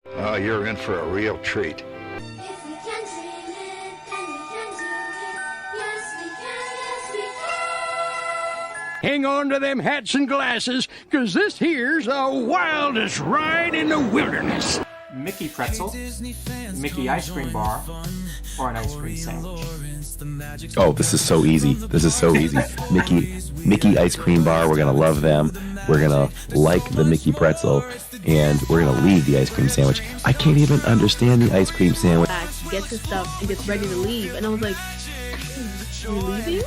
Oh, you're in for a real treat. If we can dream it, then we can do it. Yes, we can, yes, we can. Hang on to them hats and glasses, 'cause this here's the wildest ride in the wilderness. Mickey pretzel, Mickey ice cream bar, or an ice cream sandwich. Oh, this is so easy. This is so easy. Mickey ice cream bar. We're gonna love them. We're gonna like the Mickey pretzel, and we're gonna leave the ice cream sandwich. I can't even understand the ice cream sandwich. Gets his stuff and gets ready to leave, and I was like, "You leaving?"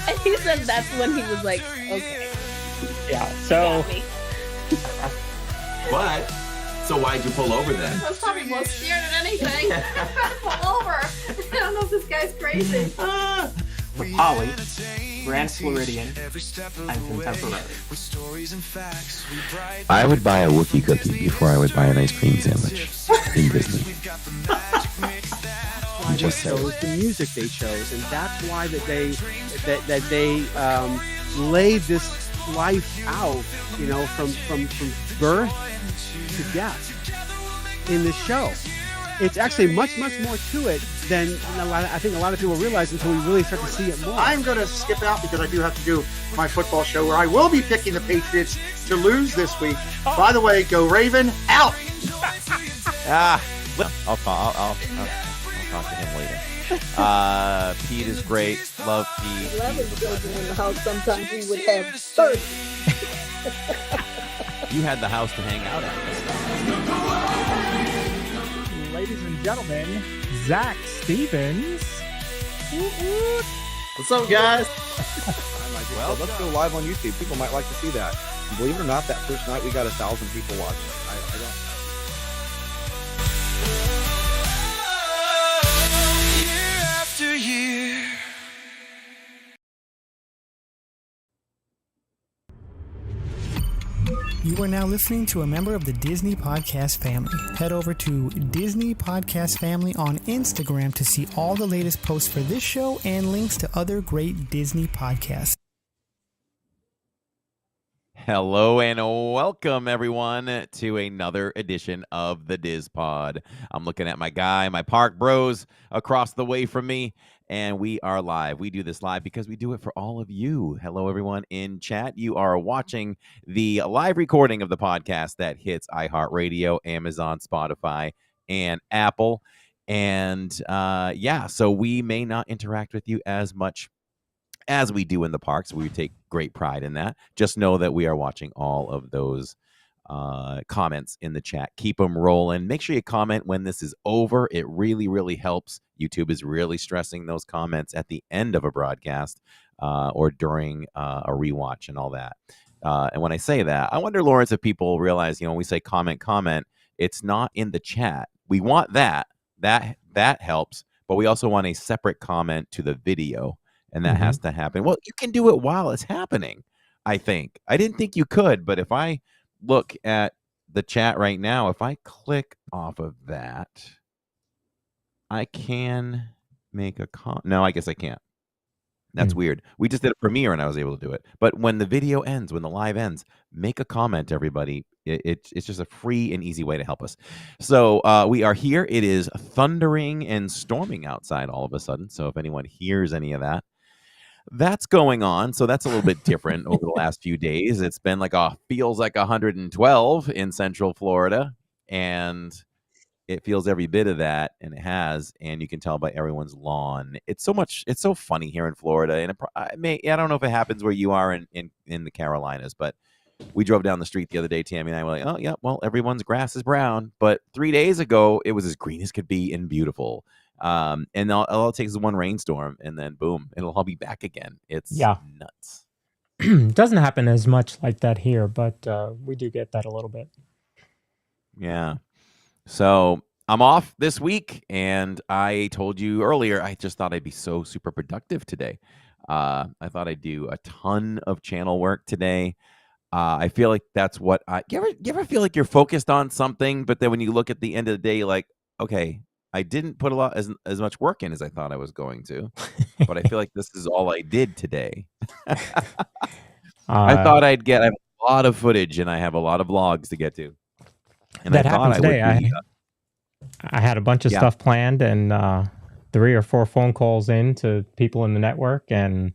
And he said that's when he was like, "Okay." Yeah. So. But, so why'd you pull over then? I was probably more scared than anything. Pull over. I don't know if this guy's crazy. With Holly, Grand Floridian, and Contemporary. I would buy a Wookiee cookie before I would buy an ice cream sandwich in Disney. I'm just saying. Chose the music they chose, and that's why that they laid this life out, you know, from birth to death in the show. It's actually much more to it than I think a lot of people realize until we really start to see it more. I'm going to skip out because I do have to do my football show where I will be picking the Patriots to lose this week. By the way, go Raven, out! I'll talk to him later. Pete is great. Love Pete. 11 children in the house. Sometimes we would have 30. You had the house to hang out at. Ladies and gentlemen, Zach Stevens. What's up, guys? Well, let's go live on YouTube. People might like to see that. And believe it or not, that first night we got 1,000 people watching. I don't. Year after year. You are now listening to a member of the Disney Podcast family. Head over to Disney Podcast Family on Instagram to see all the latest posts for this show and links to other great Disney podcasts. Hello and welcome, everyone, to another edition of the DIZPod. I'm looking at my park bros across the way from me, and we are live. We do this live because we do it for all of you. Hello, everyone in chat. You are watching the live recording of the podcast that hits iHeartRadio, Amazon, Spotify, and Apple. And so we may not interact with you as much as we do in the parks. We take great pride in that. Just know that we are watching all of those comments in the chat. Keep them rolling. Make sure you comment when this is over. It really, really helps. YouTube is really stressing those comments at the end of a broadcast or during a rewatch and all that. And when I say that, I wonder, Lawrence, if people realize, when we say comment, it's not in the chat. We want that helps, but we also want a separate comment to the video. And that has to happen. Well, you can do it while it's happening, I think. I didn't think you could, but if I look at the chat right now, if I click off of that, I can make a comment. No, I guess I can't. That's weird. We just did a premiere and I was able to do it. But when the video ends, when the live ends, make a comment, everybody. It's just a free and easy way to help us. So we are here. It is thundering and storming outside all of a sudden. So if anyone hears any of that, that's going on. So that's a little bit different over the last few days. It's been feels like 112 in Central Florida, and it feels every bit of that, and it has, and you can tell by everyone's lawn. It's so funny here in Florida, and I don't know if it happens where you are in the Carolinas, but we drove down the street the other day, Tammy and I were like, oh yeah, well, everyone's grass is brown, but 3 days ago it was as green as could be and beautiful. And all it takes is one rainstorm, and then boom, it'll all be back again. It's nuts. Doesn't happen as much like that here, but we do get that a little bit. Yeah. So I'm off this week, and I told you earlier, I just thought I'd be so super productive today. I thought I'd do a ton of channel work today. I feel like that's what you ever feel like you're focused on something, but then when you look at the end of the day, you're like, okay, I didn't put as much work in as I thought I was going to, but I feel like this is all I did today. I thought I have a lot of footage and I have a lot of vlogs to get to. And that I thought happened I today. would be. I had a bunch of Yeah. stuff planned and 3 or 4 phone calls in to people in the network, and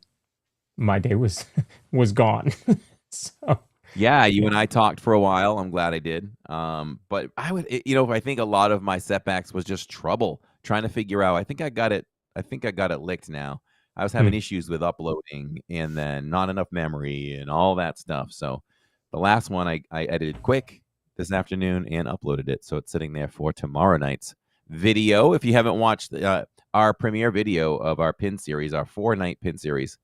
my day was was gone. So Yeah, you and I talked for a while. I'm glad I did. But I think a lot of my setbacks was just trouble trying to figure out. I think I got it licked now. I was having issues with uploading and then not enough memory and all that stuff. So the last one I edited quick this afternoon and uploaded it. So it's sitting there for tomorrow night's video. If you haven't watched our premiere video of our pin series, our 4-night pin series,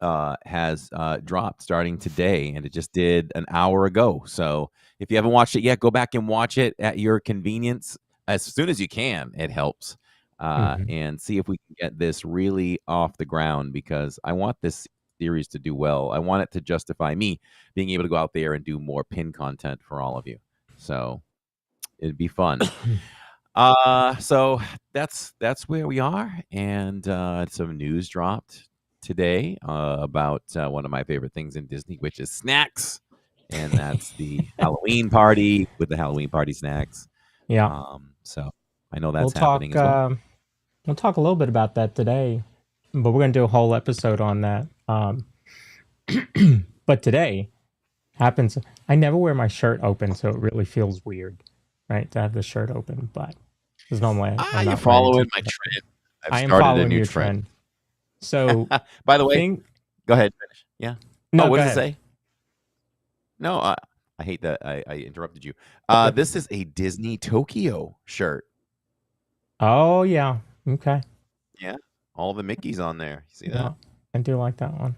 has dropped starting today, and it just did an hour ago. So if you haven't watched it yet, go back and watch it at your convenience as soon as you can. It helps. And see if we can get this really off the ground, because I want this series to do well. I want it to justify me being able to go out there and do more pin content for all of you. So it'd be fun. So that's where we are. And some news dropped today about one of my favorite things in Disney, which is snacks. And that's the Halloween party with the Halloween party snacks. Yeah. So I know that's happening as well. We'll talk a little bit about that today, but we're going to do a whole episode on that. But today happens. I never wear my shirt open, so it really feels weird, right, to have the shirt open. But there's no way. You're following my trend. I am following your trend. So, by the way, go ahead. Finish. Yeah. No, what go does it ahead. say? No, I hate that I interrupted you. This is a Disney Tokyo shirt. Oh yeah. Okay. Yeah. All the Mickeys on there. You see that? Yeah, I do like that one.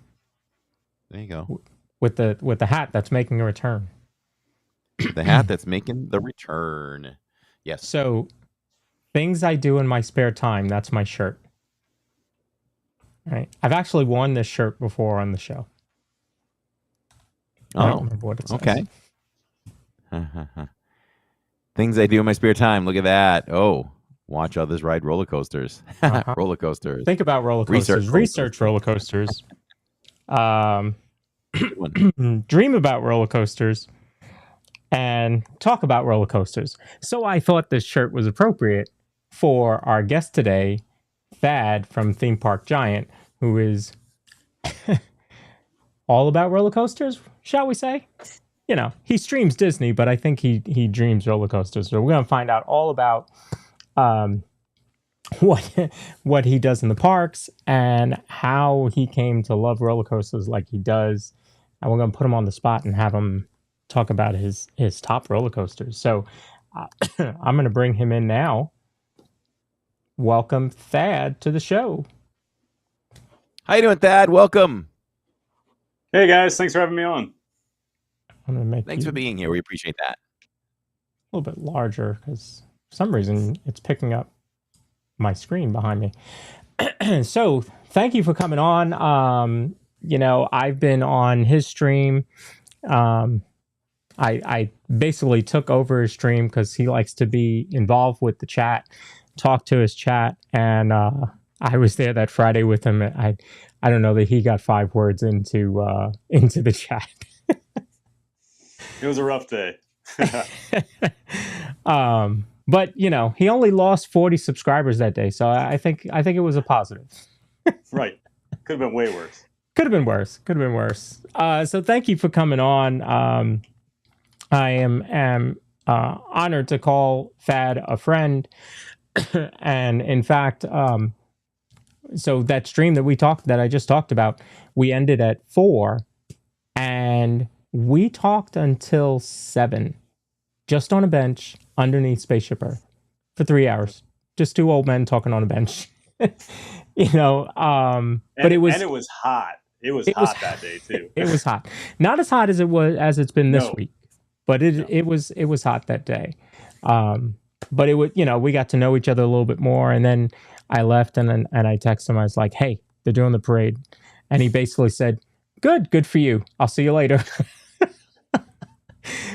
There you go. With the hat that's making a return. The hat that's making the return. Yes. So, things I do in my spare time, that's my shirt. Right. I've actually worn this shirt before on the show. I don't remember what it says. Okay. Things I do in my spare time. Look at that. Oh, watch others ride roller coasters. Roller coasters. Think about roller coasters. Research roller coasters. Dream about roller coasters. And talk about roller coasters. So I thought this shirt was appropriate for our guest today, Thad from Theme Park Giant, who is all about roller coasters, shall we say? You know, he streams Disney, but I think he dreams roller coasters. So we're going to find out all about what he does in the parks and how he came to love roller coasters like he does. And we're going to put him on the spot and have him talk about his top roller coasters. So I'm going to bring him in now. Welcome, Thad, to the show. How you doing, Thad? Welcome. Hey, guys. Thanks for having me on. I'm going to make Thanks you for being here. We appreciate that. a little bit larger because for some reason it's picking up my screen behind me. So thank you for coming on. You know, I've been on his stream. I basically took over his stream because he likes to be involved with the chat, talk to his chat, and I was there that Friday with him. I don't know that he got 5 words into the chat. It was a rough day. But you know, he only lost 40 subscribers that day, so I think it was a positive. Right. Could have been way worse. Could have been worse. So thank you for coming on. I am honored to call Thad a friend. And in fact, so that stream that I just talked about, we ended at 4 and we talked until 7, just on a bench underneath Spaceship Earth for 3 hours. Just 2 old men talking on a bench. You know, but it was hot. It was hot that day too. It was hot. Not as hot as it's been this week, but it was hot that day. But it was, you know, we got to know each other a little bit more, and then I left and I texted him. I was like, "Hey, they're doing the parade," and he basically said, "Good for you. I'll see you later,"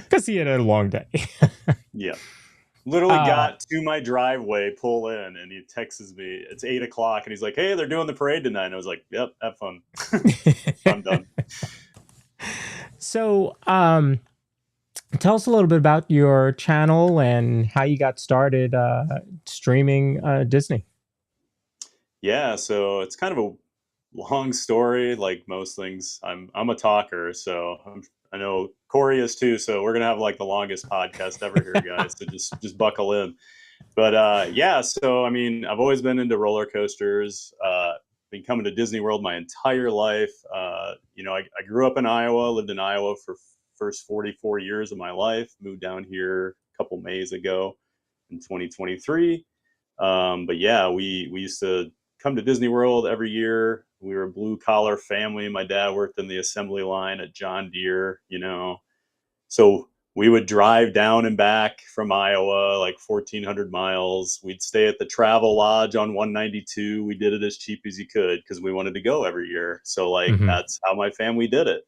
because he had a long day. Yeah. Literally got to my driveway, pull in, and he texts me. It's 8:00, and he's like, "Hey, they're doing the parade tonight." And I was like, "Yep, have fun." I'm done. So, Tell us a little bit about your channel and how you got started streaming Disney. Yeah, so it's kind of a long story, like most things. I'm a talker, so I know Corey is too. So we're gonna have like the longest podcast ever here, guys. So just buckle in. But yeah, so I mean, I've always been into roller coasters. Been coming to Disney World my entire life. I grew up in Iowa, lived in Iowa for first 44 years of my life. Moved down here a couple Mays ago in 2023. But yeah, we used to come to Disney World every year. We were a blue collar family. My dad worked in the assembly line at John Deere, so we would drive down and back from Iowa, like 1,400 miles. We'd stay at the Travel Lodge on 192. We did it as cheap as you could because we wanted to go every year. So that's how my family did it.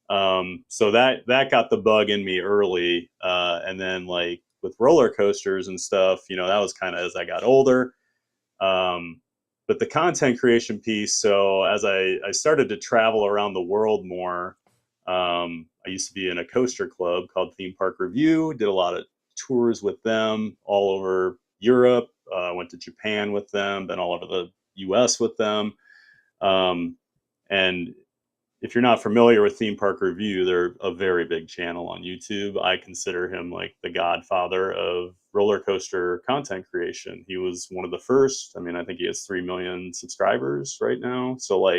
So that got the bug in me early. And then like with roller coasters and stuff, that was kind of as I got older. But the content creation piece, so as I started to travel around the world more, I used to be in a coaster club called Theme Park Review, did a lot of tours with them all over Europe, went to Japan with them, been all over the US with them. And if you're not familiar with Theme Park Review, they're a very big channel on YouTube. I consider him like the godfather of roller coaster content creation. He was one of the first. I mean, I think he has 3 million subscribers right now. So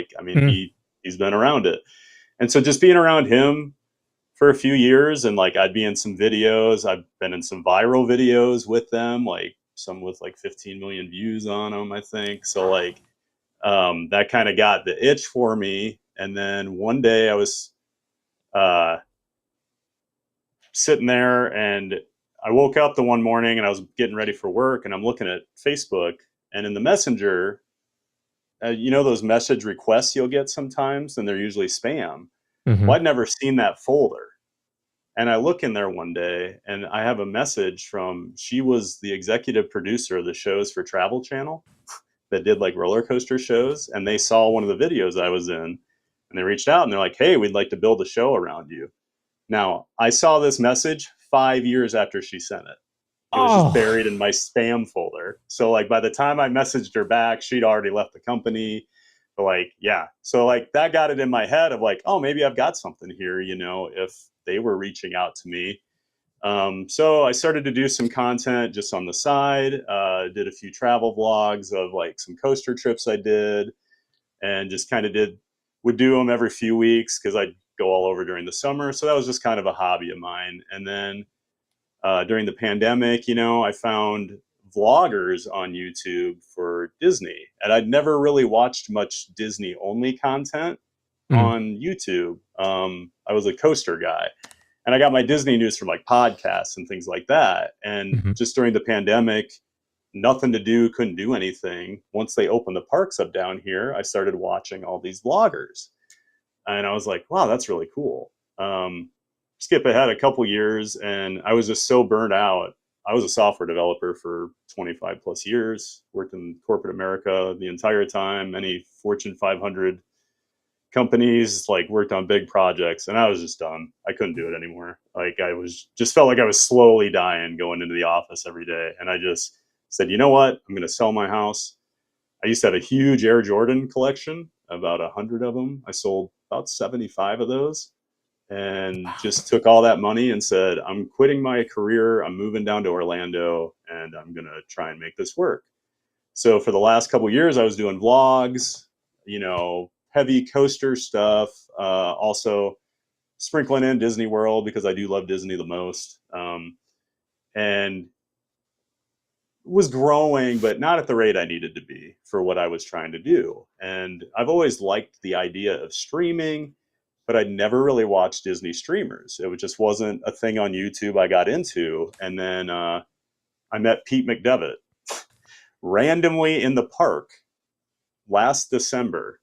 he's been around it. And so just being around him for a few years, and like I'd be in some videos. I've been in some viral videos with them, like some with like 15 million views on them, I think. So that kind of got the itch for me. And then one day I was sitting there and I woke up the one morning and I was getting ready for work and I'm looking at Facebook, and in the messenger, those message requests you'll get sometimes, and they're usually spam. Well, I'd never seen that folder. And I look in there one day and I have a message she was the executive producer of the shows for Travel Channel that did like roller coaster shows. And they saw one of the videos I was in and they reached out and they're like, "Hey, we'd like to build a show around you." Now, I saw this message 5 years after she sent it. It was just buried in my spam folder. So like by the time I messaged her back, she'd already left the company. But so that got it in my head of like, oh, maybe I've got something here, if they were reaching out to me. So I started to do some content just on the side, did a few travel vlogs of like some coaster trips I did, and just kind of would do them every few weeks because I'd go all over during the summer. So that was just kind of a hobby of mine. And then during the pandemic, I found vloggers on YouTube for Disney, and I'd never really watched much Disney only content on YouTube. I was a coaster guy, and I got my Disney news from like podcasts and things like that. And just during the pandemic, nothing to do, couldn't do anything. Once they opened the parks up down here, I started watching all these vloggers, and I was like, wow, that's really cool. Skip ahead a couple years, and I was just so burnt out. I was a software developer for 25 plus years, worked in corporate America the entire time, many Fortune 500 companies, worked on big projects, and I was just done. I couldn't do it anymore. Felt like I was slowly dying going into the office every day. And I just said, you know what? I'm going to sell my house. I used to have a huge Air Jordan collection, about 100 of them. I sold about 75 of those. And just took all that money and said, I'm quitting my career. I'm moving down to Orlando and I'm going to try and make this work. So for the last couple of years, I was doing vlogs, heavy coaster stuff, also sprinkling in Disney World because I do love Disney the most. And was growing, but not at the rate I needed to be for what I was trying to do. And I've always liked the idea of streaming, but I'd never really watched Disney streamers. It just wasn't a thing on YouTube I got into. And then I met Pete McDevitt randomly in the park last December.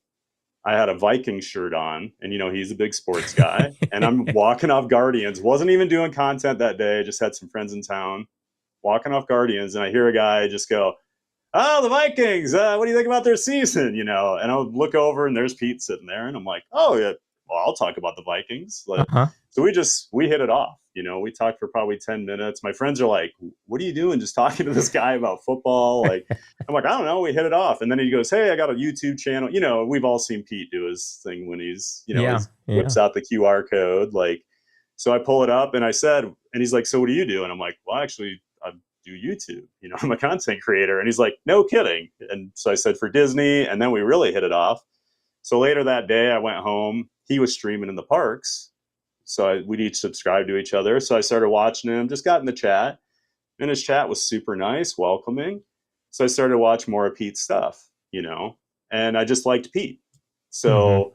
I had a Viking shirt on, and he's a big sports guy. And I'm walking off Guardians, wasn't even doing content that day, just had some friends in town, walking off Guardians, and I hear a guy just go, "Oh, the Vikings, what do you think about their season?" And I'll look over and there's Pete sitting there, and I'm like, "Oh yeah, well, I'll talk about the Vikings. Like, Uh-huh. so we hit it off. You know, we talked for probably 10 minutes. My friends are like, what are you doing just talking to this guy about football? Like, I'm like, I don't know. We hit it off. And then he goes, hey, I got a YouTube channel. You know, we've all seen Pete do his thing when he's, you know, whips out the QR code. Like, so I pull it up and I said, and he's like, so what do you do? And I'm like, well, actually, I do YouTube. You know, I'm a content creator. And he's like, no kidding. And so I said, for Disney. And then we really hit it off. So later that day, I went home. He was streaming in the parks. So we'd each subscribe to each other. So I started watching him, just got in the chat. And his chat was super nice, welcoming. So I started watching more of Pete's stuff, you know, and I just liked Pete. So,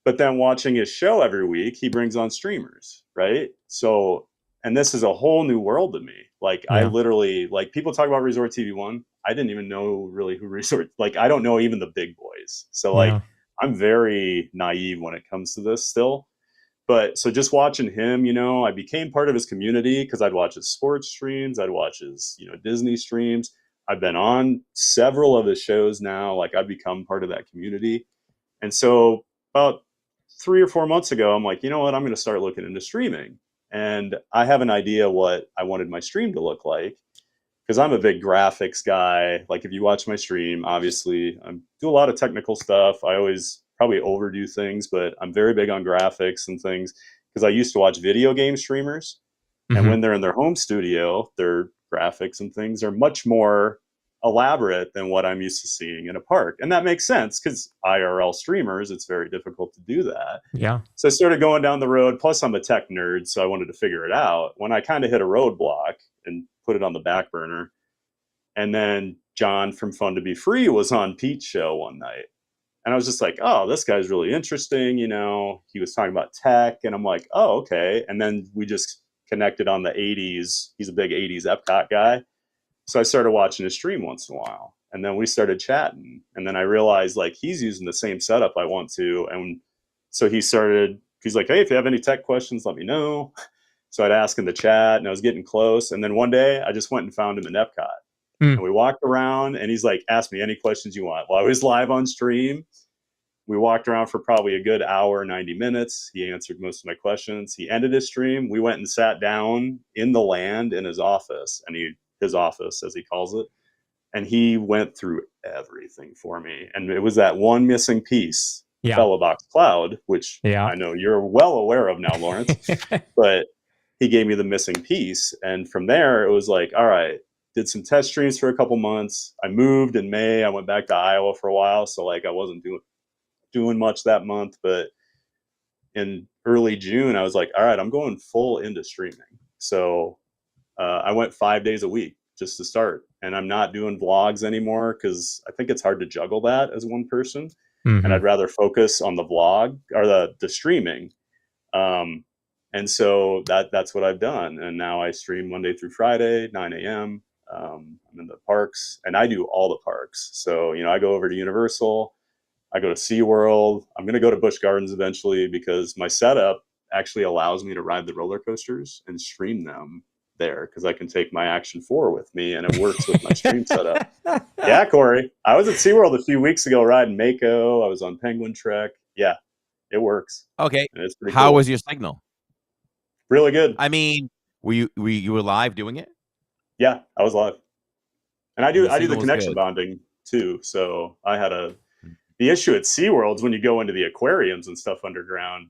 but then watching his show every week, he brings on streamers, right? So, and this is a whole new world to me. Like, I literally, like, people talk about Resort TV 1. I didn't even know really who Resort, like, I don't know even the big boys. So, like, I'm very naive when it comes to this still. But so just watching him, you know, I became part of his community because I'd watch his sports streams. I'd watch his, you know, Disney streams. I've been on several of his shows now. Like, I've become part of that community. And so about 3 or 4 months ago, I'm like, you know what, I'm going to start looking into streaming. And I have an idea what I wanted my stream to look like because I'm a big graphics guy. Like, if you watch my stream, obviously I do a lot of technical stuff. I always probably overdo things, but I'm very big on graphics and things because I used to watch video game streamers. And when they're in their home studio, their graphics and things are much more elaborate than what I'm used to seeing in a park. And that makes sense because IRL streamers, it's very difficult to do that. Yeah. So I started going down the road. Plus, I'm a tech nerd, so I wanted to figure it out. When I kind of hit a roadblock and put it on the back burner, and then John from Fun to Be Free was on Pete's show one night. And I was just like, oh, this guy's really interesting. You know, he was talking about tech. And I'm like, oh, okay. And then we just connected on the 80s. He's a big 80s Epcot guy. So I started watching his stream once in a while. And then we started chatting. And then I realized, like, he's using the same setup I want to. And so he's like, hey, if you have any tech questions, let me know. So I'd ask in the chat, and I was getting close. And then one day I just went and found him in Epcot. And we walked around, and he's like, ask me any questions you want. Well, I was live on stream. We walked around for probably a good hour, 90 minutes. He answered most of my questions. He ended his stream. We went and sat down in the land in his office, and his office, as he calls it. And he went through everything for me. And it was that one missing piece, Fellow Box Cloud, which I know you're well aware of now, Lawrence. But he gave me the missing piece. And from there, it was like, all right, did some test streams for a couple months. I moved in May. I went back to Iowa for a while. So, like, I wasn't doing much that month. But in early June, I was like, all right, I'm going full into streaming. So I went 5 days a week just to start. And I'm not doing vlogs anymore because I think it's hard to juggle that as one person. And I'd rather focus on the vlog or the streaming. And so that's what I've done. And now I stream Monday through Friday, 9 a.m. I'm in the parks, and I do all the parks. So, you know, I go over to Universal, I go to SeaWorld. I'm going to go to Busch Gardens eventually because my setup actually allows me to ride the roller coasters and stream them there because I can take my Action 4 with me, and it works with my stream setup. Yeah, Corey. I was at SeaWorld a few weeks ago riding Mako. I was on Penguin Trek. Yeah, it works. Okay. And it's pretty How cool. was your signal? Really good. I mean, were you live doing it? Yeah, I was live. And I do the connection good. bonding too. So I had the issue at SeaWorld is when you go into the aquariums and stuff underground,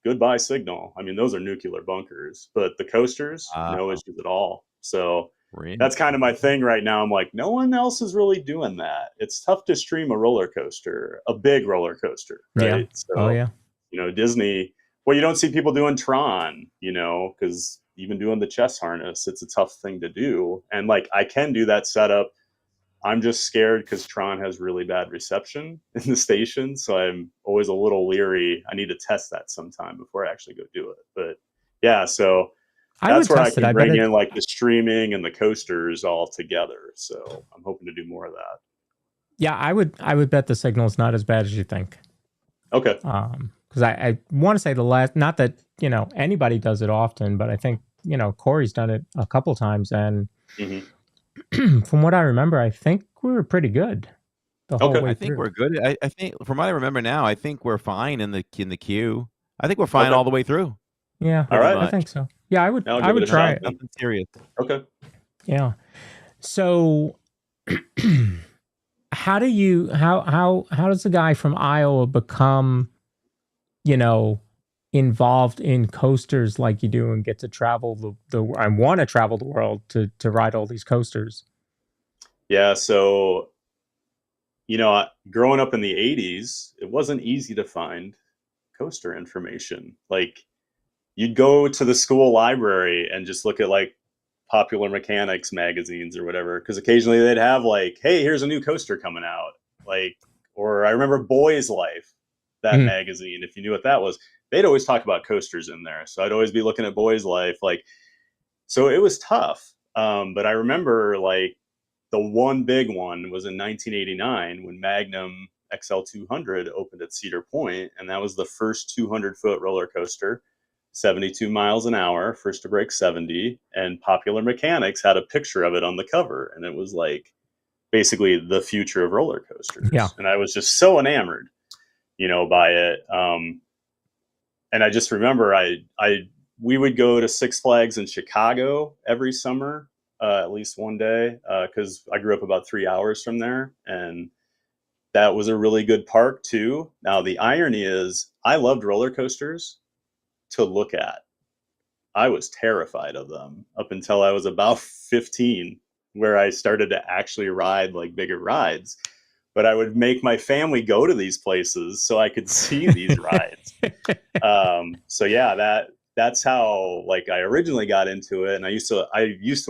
goodbye signal. I mean, those are nuclear bunkers, but the coasters, no issues at all. So that's kind of my thing right now. I'm like, no one else is really doing that. It's tough to stream a roller coaster, a big roller coaster, right? Yeah. So, you know, Disney, well, you don't see people doing Tron, you know, because even doing the chess harness, it's a tough thing to do. And like, I can do that setup. I'm just scared because Tron has really bad reception in the station. So I'm always a little leery. I need to test that sometime before I actually go do it. But yeah, so that's where I can bring in like the streaming and the coasters all together. So I'm hoping to do more of that. Yeah, I would bet the signal's not as bad as you think. Okay. Because I want to say not that, you know, anybody does it often, but I think, you know, Corey's done it a couple times, and from what I remember, I think we were pretty good the whole way I think through. we're good. I think from what I remember now, I think we're fine in the queue. I think we're fine Okay. all the way through. Yeah, All right. I think so. Yeah, I would. Now I'll I give would it a try shot it. then. Nothing serious. Okay. Yeah. So, how do you how does a guy from Iowa become, involved in coasters like you do and get to travel I want to travel the world to ride all these coasters? Yeah. So, growing up in the 80s, it wasn't easy to find coaster information. Like, you'd go to the school library and just look at like Popular Mechanics magazines or whatever, because occasionally they'd have like, hey, here's a new coaster coming out. Like, or I remember Boys Life, that magazine, if you knew what that was, they'd always talk about coasters in there. So I'd always be looking at Boys Life. Like, so it was tough. But I remember like the one big one was in 1989 when Magnum XL200 opened at Cedar Point, and that was the first 200-foot roller coaster, 72 miles an hour, first to break 70, and Popular Mechanics had a picture of it on the cover, and it was like basically the future of roller coasters. Yeah. And I was just so enamored, by it. And I just remember we would go to Six Flags in Chicago every summer, at least one day, because I grew up about 3 hours from there, and that was a really good park too. Now the irony is, I loved roller coasters to look at. I was terrified of them up until I was about 15, where I started to actually ride like bigger rides. But I would make my family go to these places so I could see these rides. So yeah, that's how like I originally got into it. And I used to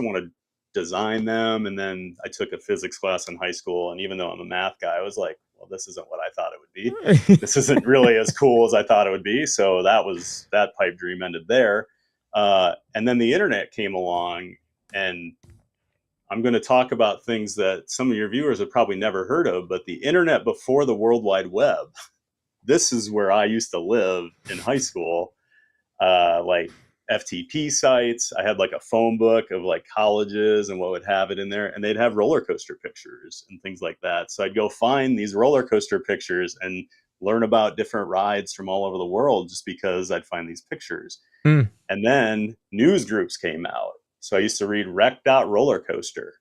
want to design them. And then I took a physics class in high school. And even though I'm a math guy, I was like, well, this isn't what I thought it would be. This isn't really as cool as I thought it would be. So that pipe dream ended there. And then the internet came along, and I'm going to talk about things that some of your viewers have probably never heard of, but the internet before the World Wide Web. This is where I used to live in high school, like FTP sites. I had like a phone book of like colleges and what would have it in there, and they'd have roller coaster pictures and things like that. So I'd go find these roller coaster pictures and learn about different rides from all over the world just because I'd find these pictures. And then news groups came out. So I used to read Rec.Rollercoaster.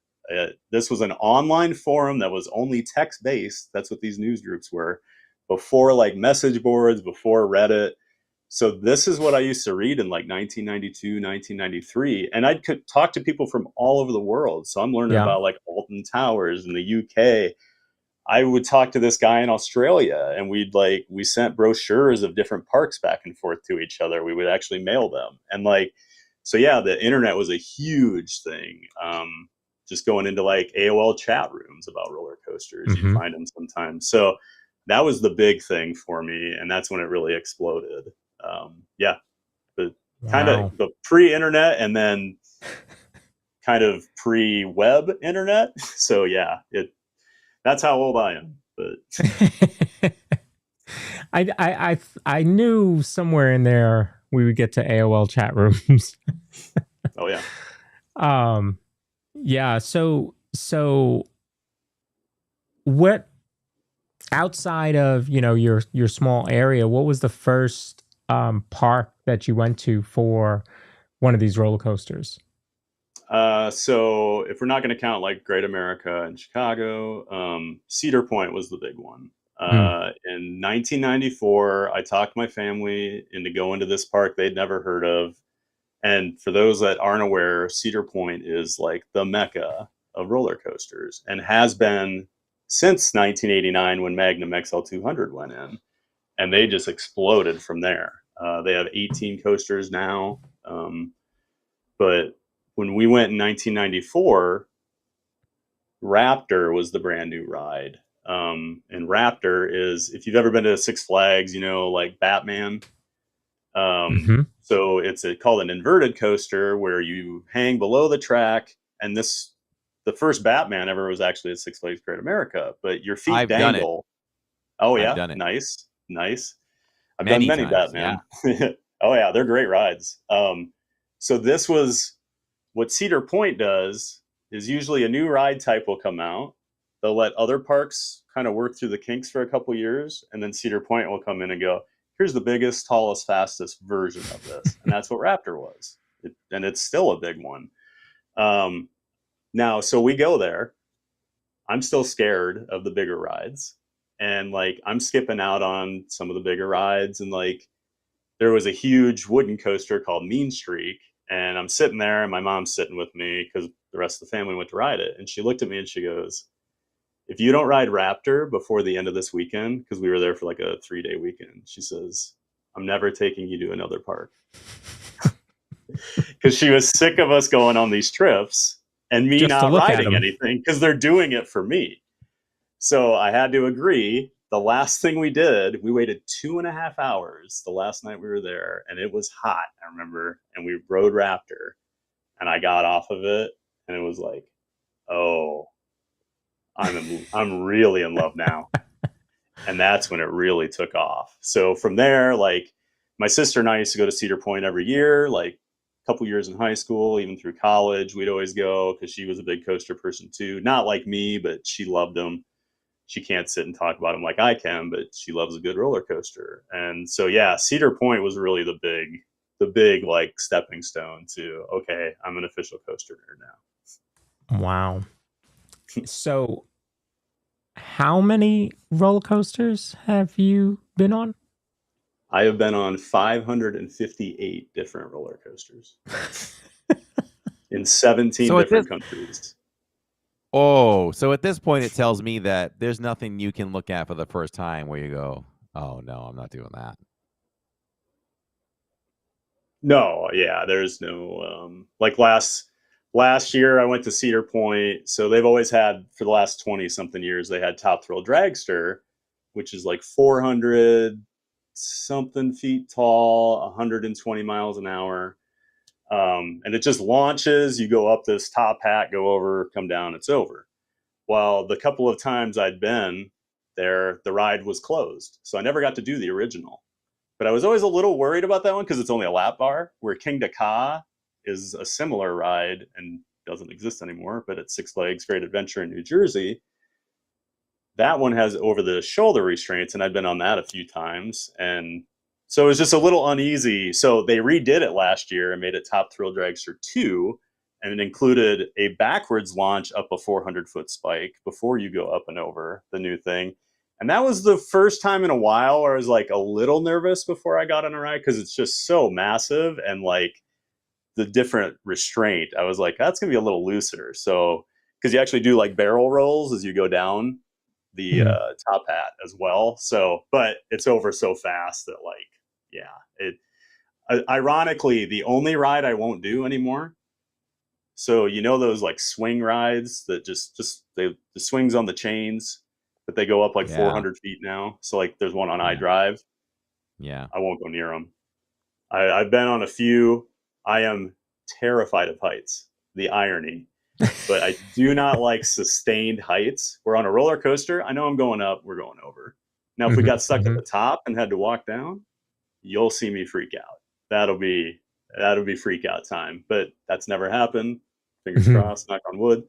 This was an online forum that was only text-based. That's what these news groups were. Before like message boards, before Reddit. So this is what I used to read in like 1992, 1993. And I could talk to people from all over the world. So I'm learning about like Alton Towers in the UK. I would talk to this guy in Australia, and we sent brochures of different parks back and forth to each other. We would actually mail them. And like, so yeah, the internet was a huge thing. Just going into like AOL chat rooms about roller coasters, you'd find them sometimes. So that was the big thing for me. And that's when it really exploded. Kind of the pre-internet, and then kind of pre-web internet. So yeah, that's how old I am. But I knew somewhere in there we would get to AOL chat rooms. Oh yeah. Yeah. So what, outside of your small area, what was the first park that you went to for one of these roller coasters? So if we're not going to count like Great America in Chicago, Cedar Point was the big one. In 1994, I talked my family into going to this park they'd never heard of. And for those that aren't aware, Cedar Point is like the mecca of roller coasters, and has been since 1989 when Magnum XL200 went in, and they just exploded from there. They have 18 coasters now. But when we went in 1994, Raptor was the brand new ride. And Raptor is, if you've ever been to Six Flags, like Batman. So it's called an inverted coaster, where you hang below the track. And the first Batman ever was actually at Six Flags Great America, but your feet dangle. Oh yeah. Done it. Nice. I've done many times, Batman. Yeah. Oh yeah. They're great rides. So this was what Cedar Point does, is usually a new ride type will come out. They'll let other parks kind of work through the kinks for a couple years, and then Cedar Point will come in and go, here's the biggest, tallest, fastest version of this. And that's what Raptor was. And it's still a big one. Now, so we go there. I'm still scared of the bigger rides. And like, I'm skipping out on some of the bigger rides. And like, there was a huge wooden coaster called Mean Streak. And I'm sitting there and my mom's sitting with me because the rest of the family went to ride it. And she looked at me and she goes, if you don't ride Raptor before the end of this weekend, because we were there for like a 3-day weekend, she says, I'm never taking you to another park. Because she was sick of us going on these trips and me Just to not look at riding them. anything because they're doing it for me. So I had to agree. The last thing we did, we waited 2.5 hours the last night we were there, and it was hot, I remember, and we rode Raptor, and I got off of it, and it was like, oh, I'm really in love now. And that's when it really took off. So from there, like, my sister and I used to go to Cedar Point every year, like a couple years in high school, even through college, we'd always go because she was a big coaster person too. Not like me, but she loved them. She can't sit and talk about them like I can, but she loves a good roller coaster. And so, yeah, Cedar Point was really the big like stepping stone to, okay, I'm an official coaster nerd now. Wow. So, how many roller coasters have you been on? I have been on 558 different roller coasters in 17 different countries. Oh, so at this point, it tells me that there's nothing you can look at for the first time where you go, oh, no, I'm not doing that. No, yeah, there's no, like last year I went to Cedar Point. So they've always had, for the last 20 something years, they had Top Thrill Dragster, which is like 400 something feet tall, 120 miles an hour. And it just launches, you go up this top hat, go over, come down, it's over. Well, the couple of times I'd been there, the ride was closed. So I never got to do the original. But I was always a little worried about that one because it's only a lap bar, where King Ka is a similar ride and doesn't exist anymore, but it's Six Flags Great Adventure in New Jersey. That one has over the shoulder restraints, and I'd been on that a few times. And so it was just a little uneasy. So they redid it last year and made it Top Thrill Dragster 2, and it included a backwards launch up a 400-foot spike before you go up and over the new thing. And that was the first time in a while where I was like a little nervous before I got on a ride because it's just so massive and like the different restraint. I was like, that's going to be a little looser. So, because you actually do like barrel rolls as you go down the top hat as well. So, but it's over so fast that like, yeah, ironically, the only ride I won't do anymore. So, you know, those like swing rides that the swings on the chains, but they go up like 400 feet now. So like there's one on iDrive. Yeah. I won't go near them. I've been on a few. I am terrified of heights, the irony, but I do not like sustained heights. We're on a roller coaster. I know I'm going up, we're going over. Now, if we got stuck at the top and had to walk down, you'll see me freak out. That'll be freak out time, but that's never happened. Fingers crossed, knock on wood.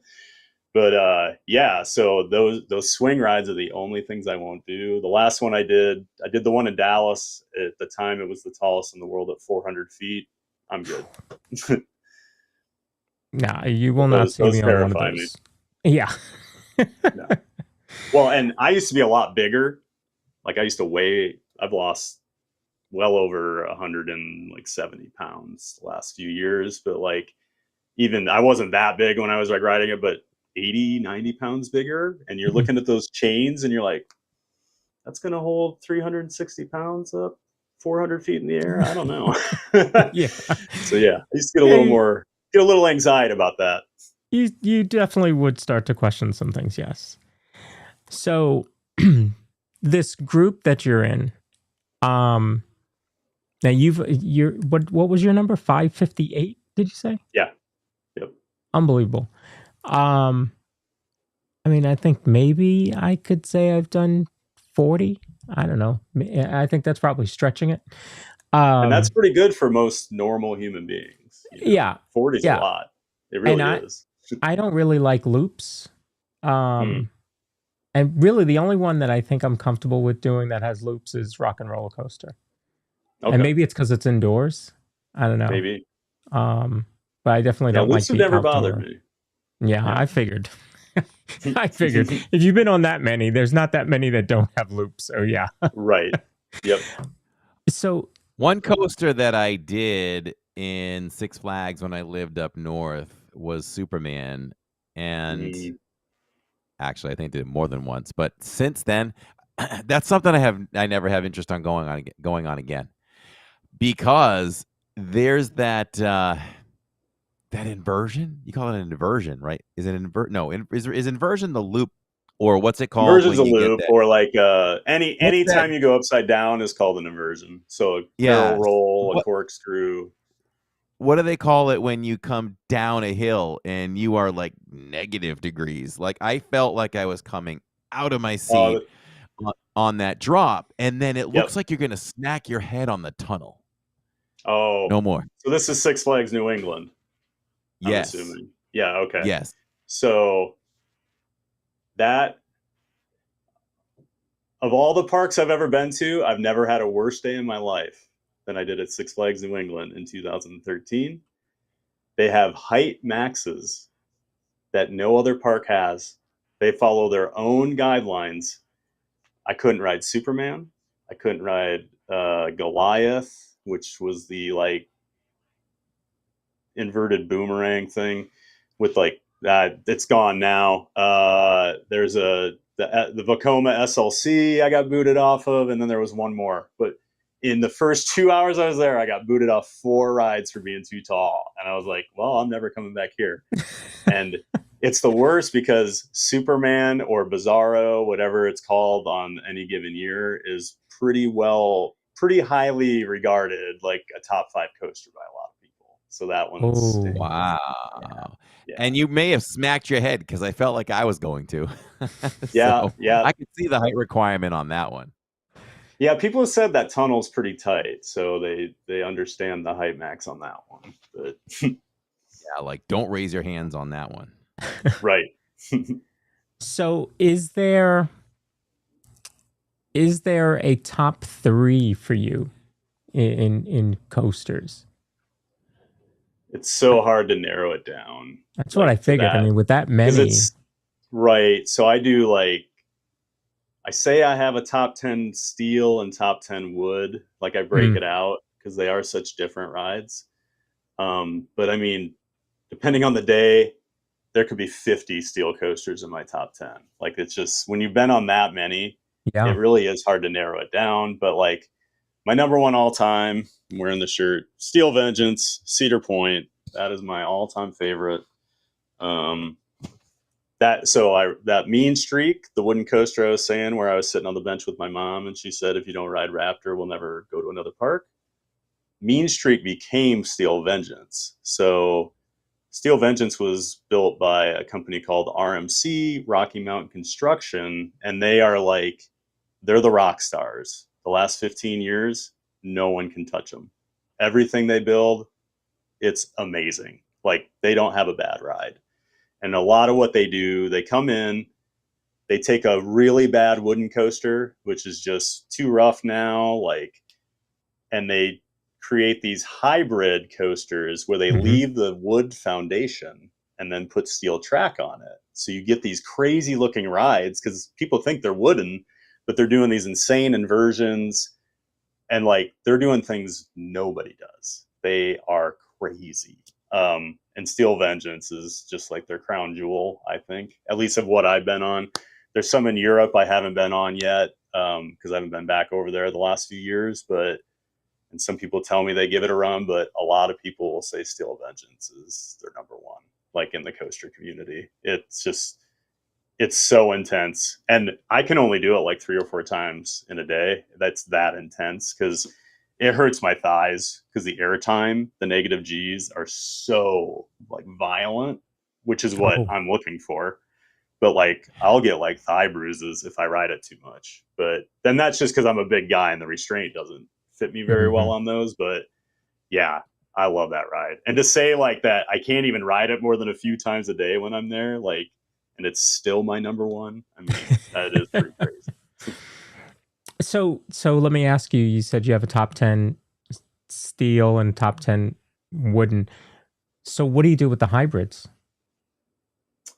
But yeah, so those swing rides are the only things I won't do. The last one I did the one in Dallas. At the time, it was the tallest in the world at 400 feet. I'm good. Nah, you will not see me on one of those. Yeah. No. Well, and I used to be a lot bigger. Like I used to weigh. I've lost well over 170 pounds the last few years. But like, even I wasn't that big when I was like riding it, but 80, 90 pounds bigger. And you're looking at those chains and you're like, that's going to hold 360 pounds up 400 feet in the air. I don't know. Yeah. So yeah, I used to get a little anxiety about that. You definitely would start to question some things. Yes. So this group that you're in, now what was your number? 558, did you say? Yeah. Yep. Unbelievable. I mean, I think maybe I could say I've done 40. I don't know. I think that's probably stretching it. And that's pretty good for most normal human beings. You know? Yeah. 40 is a lot. It really is. I don't really like loops. And really the only one that I think I'm comfortable with doing that has loops is Rock and Roller Coaster. Okay. And maybe it's because it's indoors. I don't know. Maybe. But I definitely don't like loops have the never outdoor. bothered me. Yeah, I figured. I figured if you've been on that many, there's not that many that don't have loops. So yeah. Right. Yep. So one coaster that I did in Six Flags when I lived up north was Superman, and actually I think I did it more than once. But since then, that's something I never have interest on going on again, because there's that that inversion. You call it an inversion, right? Is it no? Is inversion the loop, or what's it called? Inversion's a when you loop, get that? or like any that? time you go upside down is called an inversion. So a barrel roll, a corkscrew. What do they call it when you come down a hill and you are like negative degrees? Like I felt like I was coming out of my seat on that drop, and then it looks like you're going to smack your head on the tunnel. Oh, no more. So this is Six Flags New England. Yes. I'm assuming. Yeah. Okay. Yes. So that, of all the parks I've ever been to, I've never had a worse day in my life than I did at Six Flags New England in 2013. They have height maxes that no other park has. They follow their own guidelines. I couldn't ride Superman. I couldn't ride Goliath, which was the like inverted boomerang thing with like that. It's gone now. There's the Vekoma SLC I got booted off of, and then there was one more. But in the first 2 hours I was there, I got booted off 4 rides for being too tall. And I was like, well, I'm never coming back here. And it's the worst because Superman or Bizarro, whatever it's called on any given year, is pretty highly regarded, like a top 5 coaster by a lot of people. So that one is wow. Yeah. And you may have smacked your head because I felt like I was going to. Yeah. I could see the height requirement on that one. Yeah, people have said that tunnel's pretty tight, so they understand the height max on that one. But yeah, like don't raise your hands on that one. Right. So is there a top 3 for you in coasters? It's so hard to narrow it down. That's what I figured. I mean, with that many. Right. So I do I say I have a top 10 steel and top 10 wood. Like I break it out because they are such different rides. But I mean, depending on the day, there could be 50 steel coasters in my top 10. Like it's just, when you've been on that many, it really is hard to narrow it down. But like my number one all time, I'm wearing the shirt, Steel Vengeance, Cedar Point. That is my all time favorite. That Mean Streak, the wooden coaster I was saying, where I was sitting on the bench with my mom and she said, if you don't ride Raptor, we'll never go to another park. Mean Streak became Steel Vengeance. So Steel Vengeance was built by a company called RMC, Rocky Mountain Construction, and they're the rock stars. The last 15 years, no one can touch them. Everything they build, it's amazing. Like they don't have a bad ride. And a lot of what they do, they come in, they take a really bad wooden coaster, which is just too rough now, and they create these hybrid coasters where they leave the wood foundation and then put steel track on it. So you get these crazy looking rides because people think they're wooden, but they're doing these insane inversions and they're doing things nobody does. They are crazy. And Steel Vengeance is just like their crown jewel, I think, at least of what I've been on. There's some in Europe I haven't been on yet because I haven't been back over there the last few years. And some people tell me they give it a run, but a lot of people will say Steel Vengeance is their number one, like in the coaster community. It's so intense. And I can only do it 3 or 4 times in a day. That's that intense because it hurts my thighs because the airtime, the negative G's are so violent, which is what I'm looking for. But I'll get thigh bruises if I ride it too much. But then that's just because I'm a big guy and the restraint doesn't fit me very well on those. But yeah, I love that ride. And to say that I can't even ride it more than a few times a day when I'm there, and it's still my number one. I mean, that is pretty crazy. So let me ask you, you said you have a top 10 steel and top 10 wooden. So what do you do with the hybrids?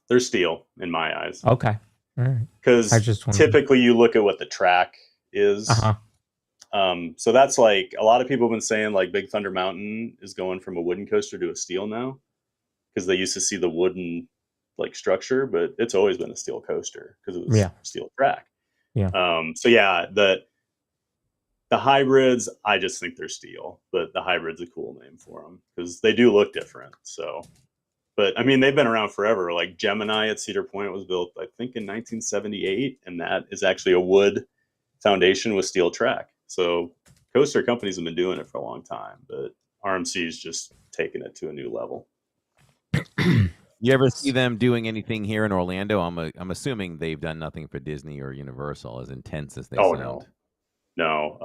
They're steel in my eyes. Okay. All right. Because I just wanted typically you look at what the track is. Uh-huh. So that's like a lot of people have been saying like Big Thunder Mountain is going from a wooden coaster to a steel now because they used to see the wooden like structure, but it's always been a steel coaster because it was Yeah. steel track. Yeah. So yeah, the hybrids, I just think they're steel, but the hybrid's a cool name for them because they do look different. So, but I mean, they've been around forever. Like Gemini at Cedar Point was built, I think, in 1978, and that is actually a wood foundation with steel track. So coaster companies have been doing it for a long time, but RMC's just taking it to a new level. You ever see them doing anything here in Orlando? I'm assuming they've done nothing for Disney or Universal, as intense as they sound. No.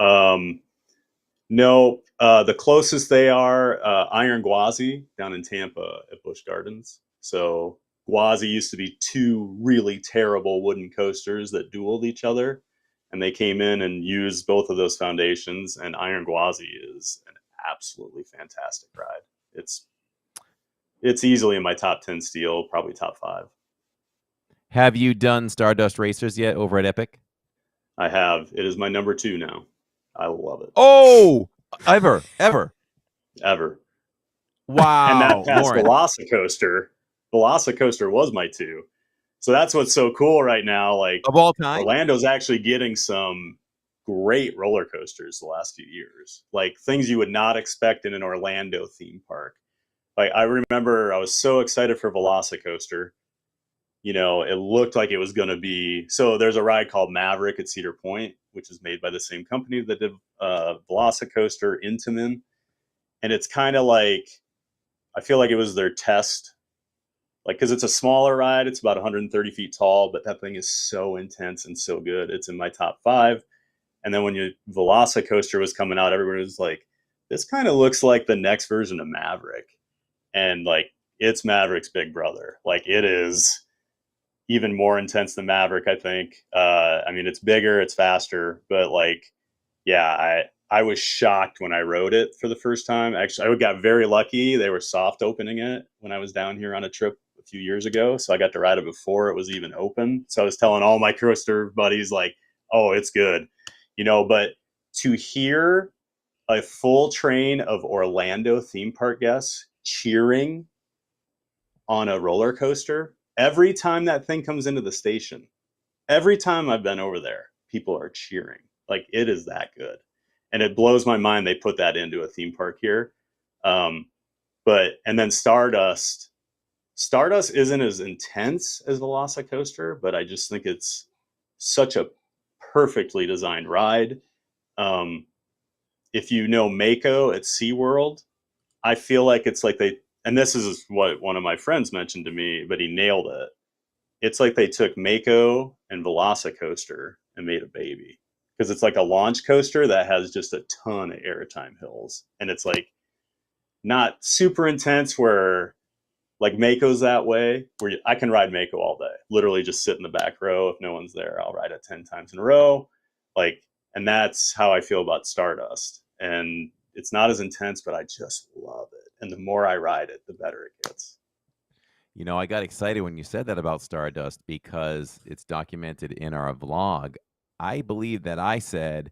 The closest they are Iron Gwazi down in Tampa at Busch Gardens. So Gwazi used to be two really terrible wooden coasters that dueled each other, and they came in and used both of those foundations. And Iron Gwazi is an absolutely fantastic ride. It's easily in my top 10 steel, probably top 5. Have you done Stardust Racers yet over at Epic? I have. It is my number 2 now. I love it. Oh, ever. Wow. And that past Lauren. Velocicoaster. Velocicoaster was my 2. So that's what's so cool right now. Like of all time, Orlando's actually getting some great roller coasters the last few years. Like things you would not expect in an Orlando theme park. Like I remember I was so excited for Velocicoaster. You know, it looked like it was going to be. So there's a ride called Maverick at Cedar Point, which is made by the same company that did Velocicoaster, Intamin. And it's kind of like, I feel like it was their test. Like, because it's a smaller ride, it's about 130 feet tall, but that thing is so intense and so good. It's in my top 5. And then when Velocicoaster was coming out, everybody was like, this kind of looks like the next version of Maverick. And like, it's Maverick's big brother. Like, it is even more intense than Maverick, I think. I mean, it's bigger, it's faster, but like, yeah, I was shocked when I rode it for the first time. Actually, I got very lucky. They were soft opening it when I was down here on a trip a few years ago. So I got to ride it before it was even open. So I was telling all my coaster buddies like, oh, it's good, you know, but to hear a full train of Orlando theme park guests cheering on a roller coaster every time that thing comes into the station, every time I've been over there, people are cheering. Like, it is that good. And it blows my mind they put that into a theme park here. And then Stardust isn't as intense as Velocicoaster, but I just think it's such a perfectly designed ride. If you know Mako at SeaWorld, I feel like it's like and this is what one of my friends mentioned to me, but he nailed it. It's like they took Mako and Velocicoaster and made a baby. Because it's like a launch coaster that has just a ton of airtime hills. And it's like not super intense where like Mako's that way, where I can ride Mako all day. Literally just sit in the back row. If no one's there, I'll ride it 10 times in a row. Like, and that's how I feel about Stardust. And it's not as intense, but I just love it. And the more I ride it, the better it gets. You know, I got excited when you said that about Stardust because it's documented in our vlog. I believe that I said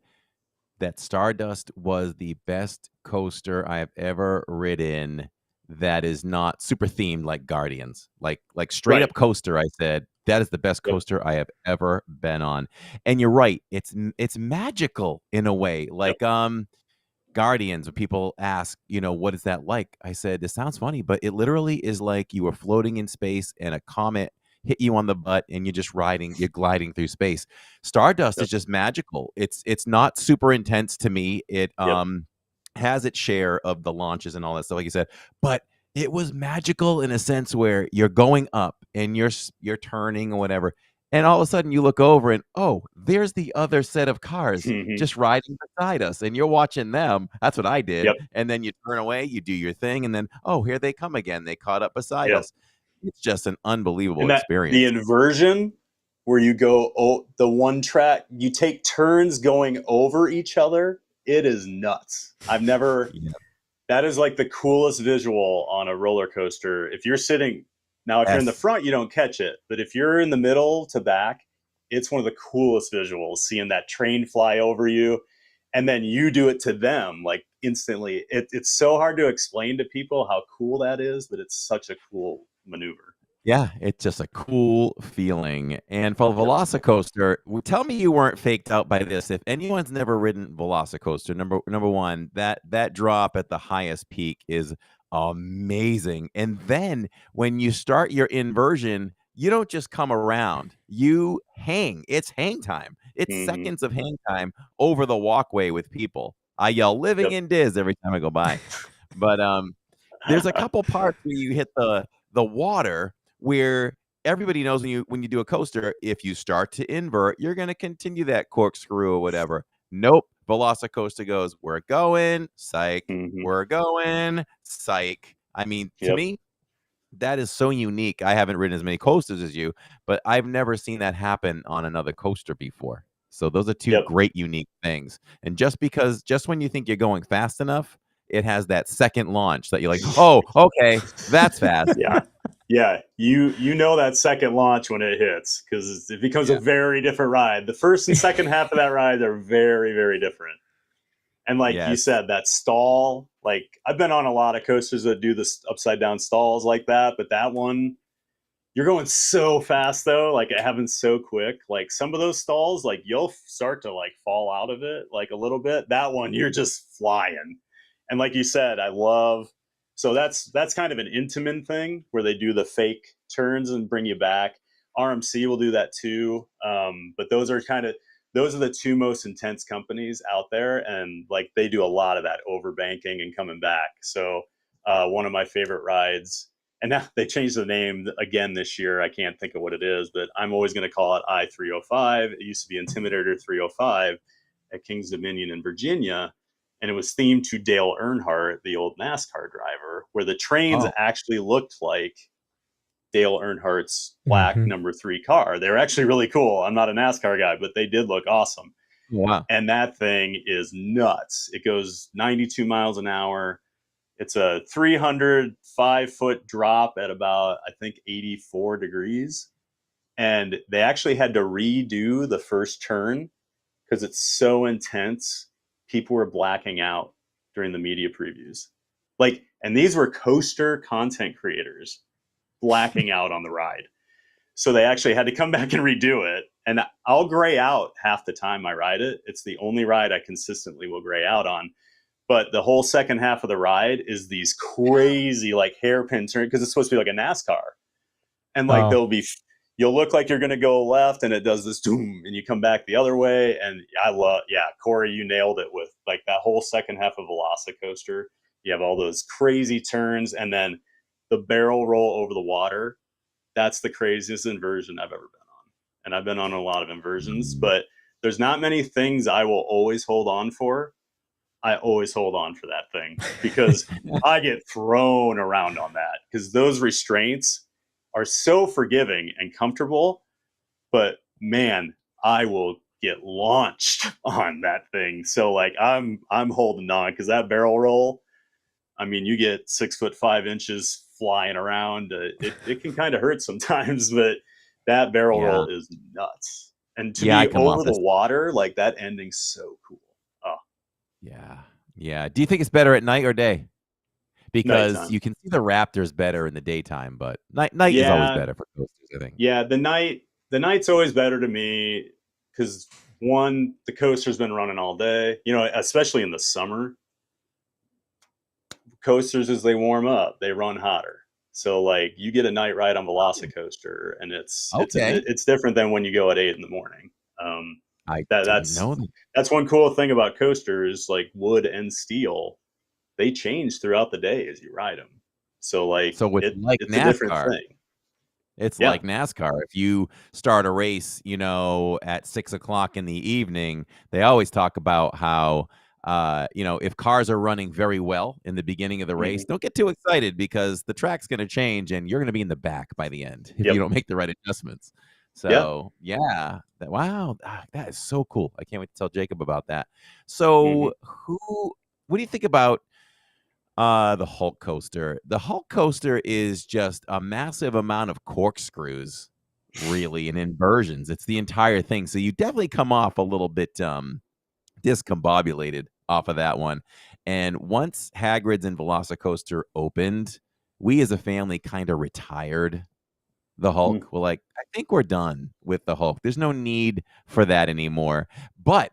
that Stardust was the best coaster I have ever ridden that is not super themed like Guardians. Like straight up coaster, I said, that is the best coaster I have ever been on. And you're right, it's magical in a way. Like Guardians, when people ask, you know, what is that like? I said, it sounds funny, but it literally is like you were floating in space and a comet hit you on the butt and you're just you're gliding through space. Stardust is just magical. It's not super intense to me. It has its share of the launches and all that stuff, like you said, but it was magical in a sense where you're going up and you're turning or whatever. And all of a sudden you look over and, oh, there's the other set of cars just riding beside us. And you're watching them. That's what I did. And then you turn away, you do your thing. And then, oh, here they come again. They caught up beside us. It's just an unbelievable experience. The inversion where you go, the one track, you take turns going over each other it is nuts. I've never. That is like the coolest visual on a roller coaster. If you're sitting now, if you're in the front, you don't catch it, but if you're in the middle to back, it's one of the coolest visuals. Seeing that train fly over you, and then you do it to them like instantly. It's so hard to explain to people how cool that is, but it's such a cool maneuver. Yeah, it's just a cool feeling. And for Velocicoaster, tell me you weren't faked out by this. If anyone's never ridden Velocicoaster, number one, that drop at the highest peak is amazing. And then when you start your inversion, you don't just come around, you hang. It's hang time. It's seconds of hang time over the walkway with people. I yell living in Diz every time I go by. But there's a couple parts where you hit the water where everybody knows when you do a coaster, if you start to invert, you're going to continue that corkscrew or whatever. Nope. Velocicoaster goes, we're going, psych, we're going, psych. I mean, to me, that is so unique. I haven't ridden as many coasters as you, but I've never seen that happen on another coaster before. So those are two great, unique things. And just when you think you're going fast enough, it has that second launch that you're like, oh, okay, that's fast. Yeah, you know that second launch when it hits, because it becomes a very different ride. The first and second half of that ride are very, very different. And like you said, that stall, like I've been on a lot of coasters that do this upside down stalls like that, but that one, you're going so fast though, like it happens so quick. Like some of those stalls, like you'll start to like fall out of it like a little bit. That one, you're just flying. And like you said, so that's kind of an Intamin thing where they do the fake turns and bring you back. RMC will do that too. But those are the two most intense companies out there. And like they do a lot of that overbanking and coming back. So one of my favorite rides, and now they changed the name again this year. I can't think of what it is, but I'm always going to call it I-305. It used to be Intimidator 305 at Kings Dominion in Virginia. And it was themed to Dale Earnhardt, the old NASCAR driver, where the trains actually looked like Dale Earnhardt's black number 3 car. They were actually really cool. I'm not a NASCAR guy, but they did look awesome. Wow. And that thing is nuts. It goes 92 miles an hour. It's a 305-foot drop at about, I think, 84 degrees. And they actually had to redo the first turn because it's so intense. People were blacking out during the media previews. Like, and these were coaster content creators blacking out on the ride. So they actually had to come back and redo it. And I'll gray out half the time I ride it. It's the only ride I consistently will gray out on. But the whole second half of the ride is these crazy like hairpin turns, because it's supposed to be like a NASCAR. And like you'll look like you're going to go left and it does this doom and you come back the other way. And Corey, you nailed it with like that whole second half of Velocicoaster. You have all those crazy turns and then the barrel roll over the water. That's the craziest inversion I've ever been on. And I've been on a lot of inversions, but there's not many things I will always hold on for. I always hold on for that thing because I get thrown around on that because those restraints are so forgiving and comfortable, but man, I will get launched on that thing. So like I'm holding on because that barrel roll, I mean, you get 6'5" flying around. It can kind of hurt sometimes, but that barrel roll is nuts. And to be over the water, like that ending's so cool. Oh, yeah. Do you think it's better at night or day? Because nighttime. You can see the Raptors better in the daytime, but night is always better for coasters, I think. Yeah, the night's always better to me because one, the coaster's been running all day. You know, especially in the summer, coasters as they warm up, they run hotter. So like you get a night ride on Velocicoaster, and it's different than when you go at 8 a.m. That's one cool thing about coasters, like wood and steel. They change throughout the day as you ride them. So like, it's NASCAR. A different thing. It's like NASCAR. If you start a race, at 6 o'clock in the evening, they always talk about how, if cars are running very well in the beginning of the race, don't get too excited because the track's going to change and you're going to be in the back by the end if you don't make the right adjustments. So yeah, wow, that is so cool. I can't wait to tell Jacob about that. Mhm. So what do you think about the Hulk coaster? The Hulk coaster is just a massive amount of corkscrews, really, and inversions. It's the entire thing. So you definitely come off a little bit discombobulated off of that one. And once Hagrid's and Velocicoaster opened, we as a family kind of retired the Hulk. We're like, I think we're done with the Hulk. There's no need for that anymore. But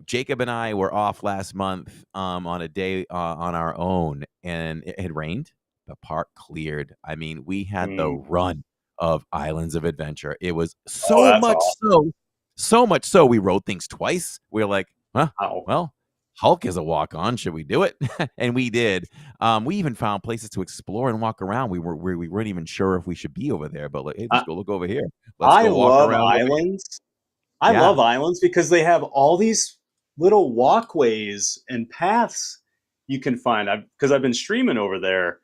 Jacob and I were off last month on a day on our own, and it had rained. The park cleared. I mean, we had the run of Islands of Adventure. It was Oh, so that's much awesome. so much so we rode things twice. We were like, huh, Wow. well, Hulk is a walk on. Should we do it? And we did. We even found places to explore and walk around. We weren't even sure if we should be over there, but like, hey, let's go look over here. Let's I go walk love around over here. islands. I Yeah. love islands because they have all these little walkways and paths you can find. Because I've been streaming over there,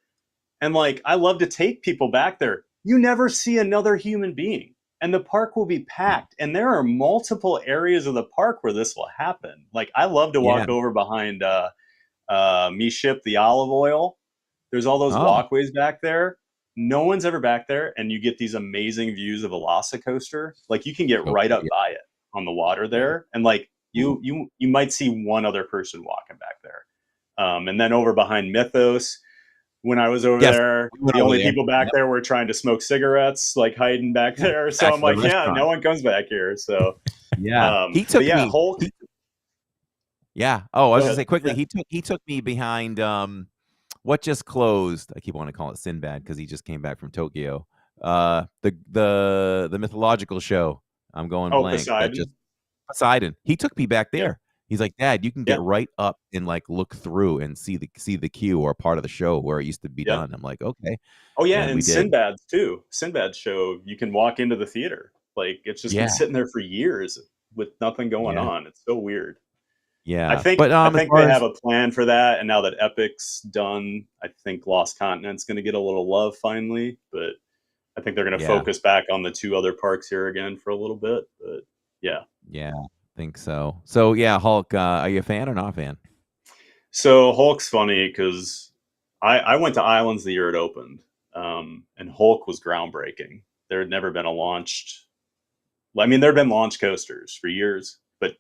and like I love to take people back there. You never see another human being, and the park will be packed. And there are multiple areas of the park where this will happen. Like I love to Yeah. walk over behind Me Ship the Olive Oil. There's all those Oh. walkways back there. No one's ever back there, and you get these amazing views of Velocicoaster. Like you can get right up by it on the water there, and like you might see one other person walking back there. And then over behind Mythos, when I was over Yes, there, we went the over only there. people back Yep. there were trying to smoke cigarettes, like hiding back there. So Back I'm to the like, yeah, restaurant. no one comes back here. So Yeah. He took but yeah, me. Hulk. Yeah. Oh, I was Go gonna ahead. say quickly. Yeah. He took me behind what just closed. I keep wanting to call it Sinbad because he just came back from Tokyo. The mythological show. I'm going Oh, blank. That just Poseidon. Poseidon. He took me back Yeah. there. He's like, Dad, you can get Yeah. right up and like look through and see the queue or part of the show where it used to be Yeah. done. I'm like, okay. Oh yeah, And we and did. Sinbad's too. Sinbad's show, you can walk into the theater. Like it's just been Yeah. sitting there for years with nothing going Yeah. on. It's so weird. Yeah. But I as think far they as have a plan for that, and now that Epic's done, I think Lost Continent's going to get a little love finally. But I think they're going to yeah. focus back on the two other parks here again for a little bit. But yeah. Yeah, I think so. So yeah, Hulk, are you a fan or not a fan? So Hulk's funny because I went to Islands the year it opened, and Hulk was groundbreaking. There had never been a launched. I mean, there had been launch coasters for years, but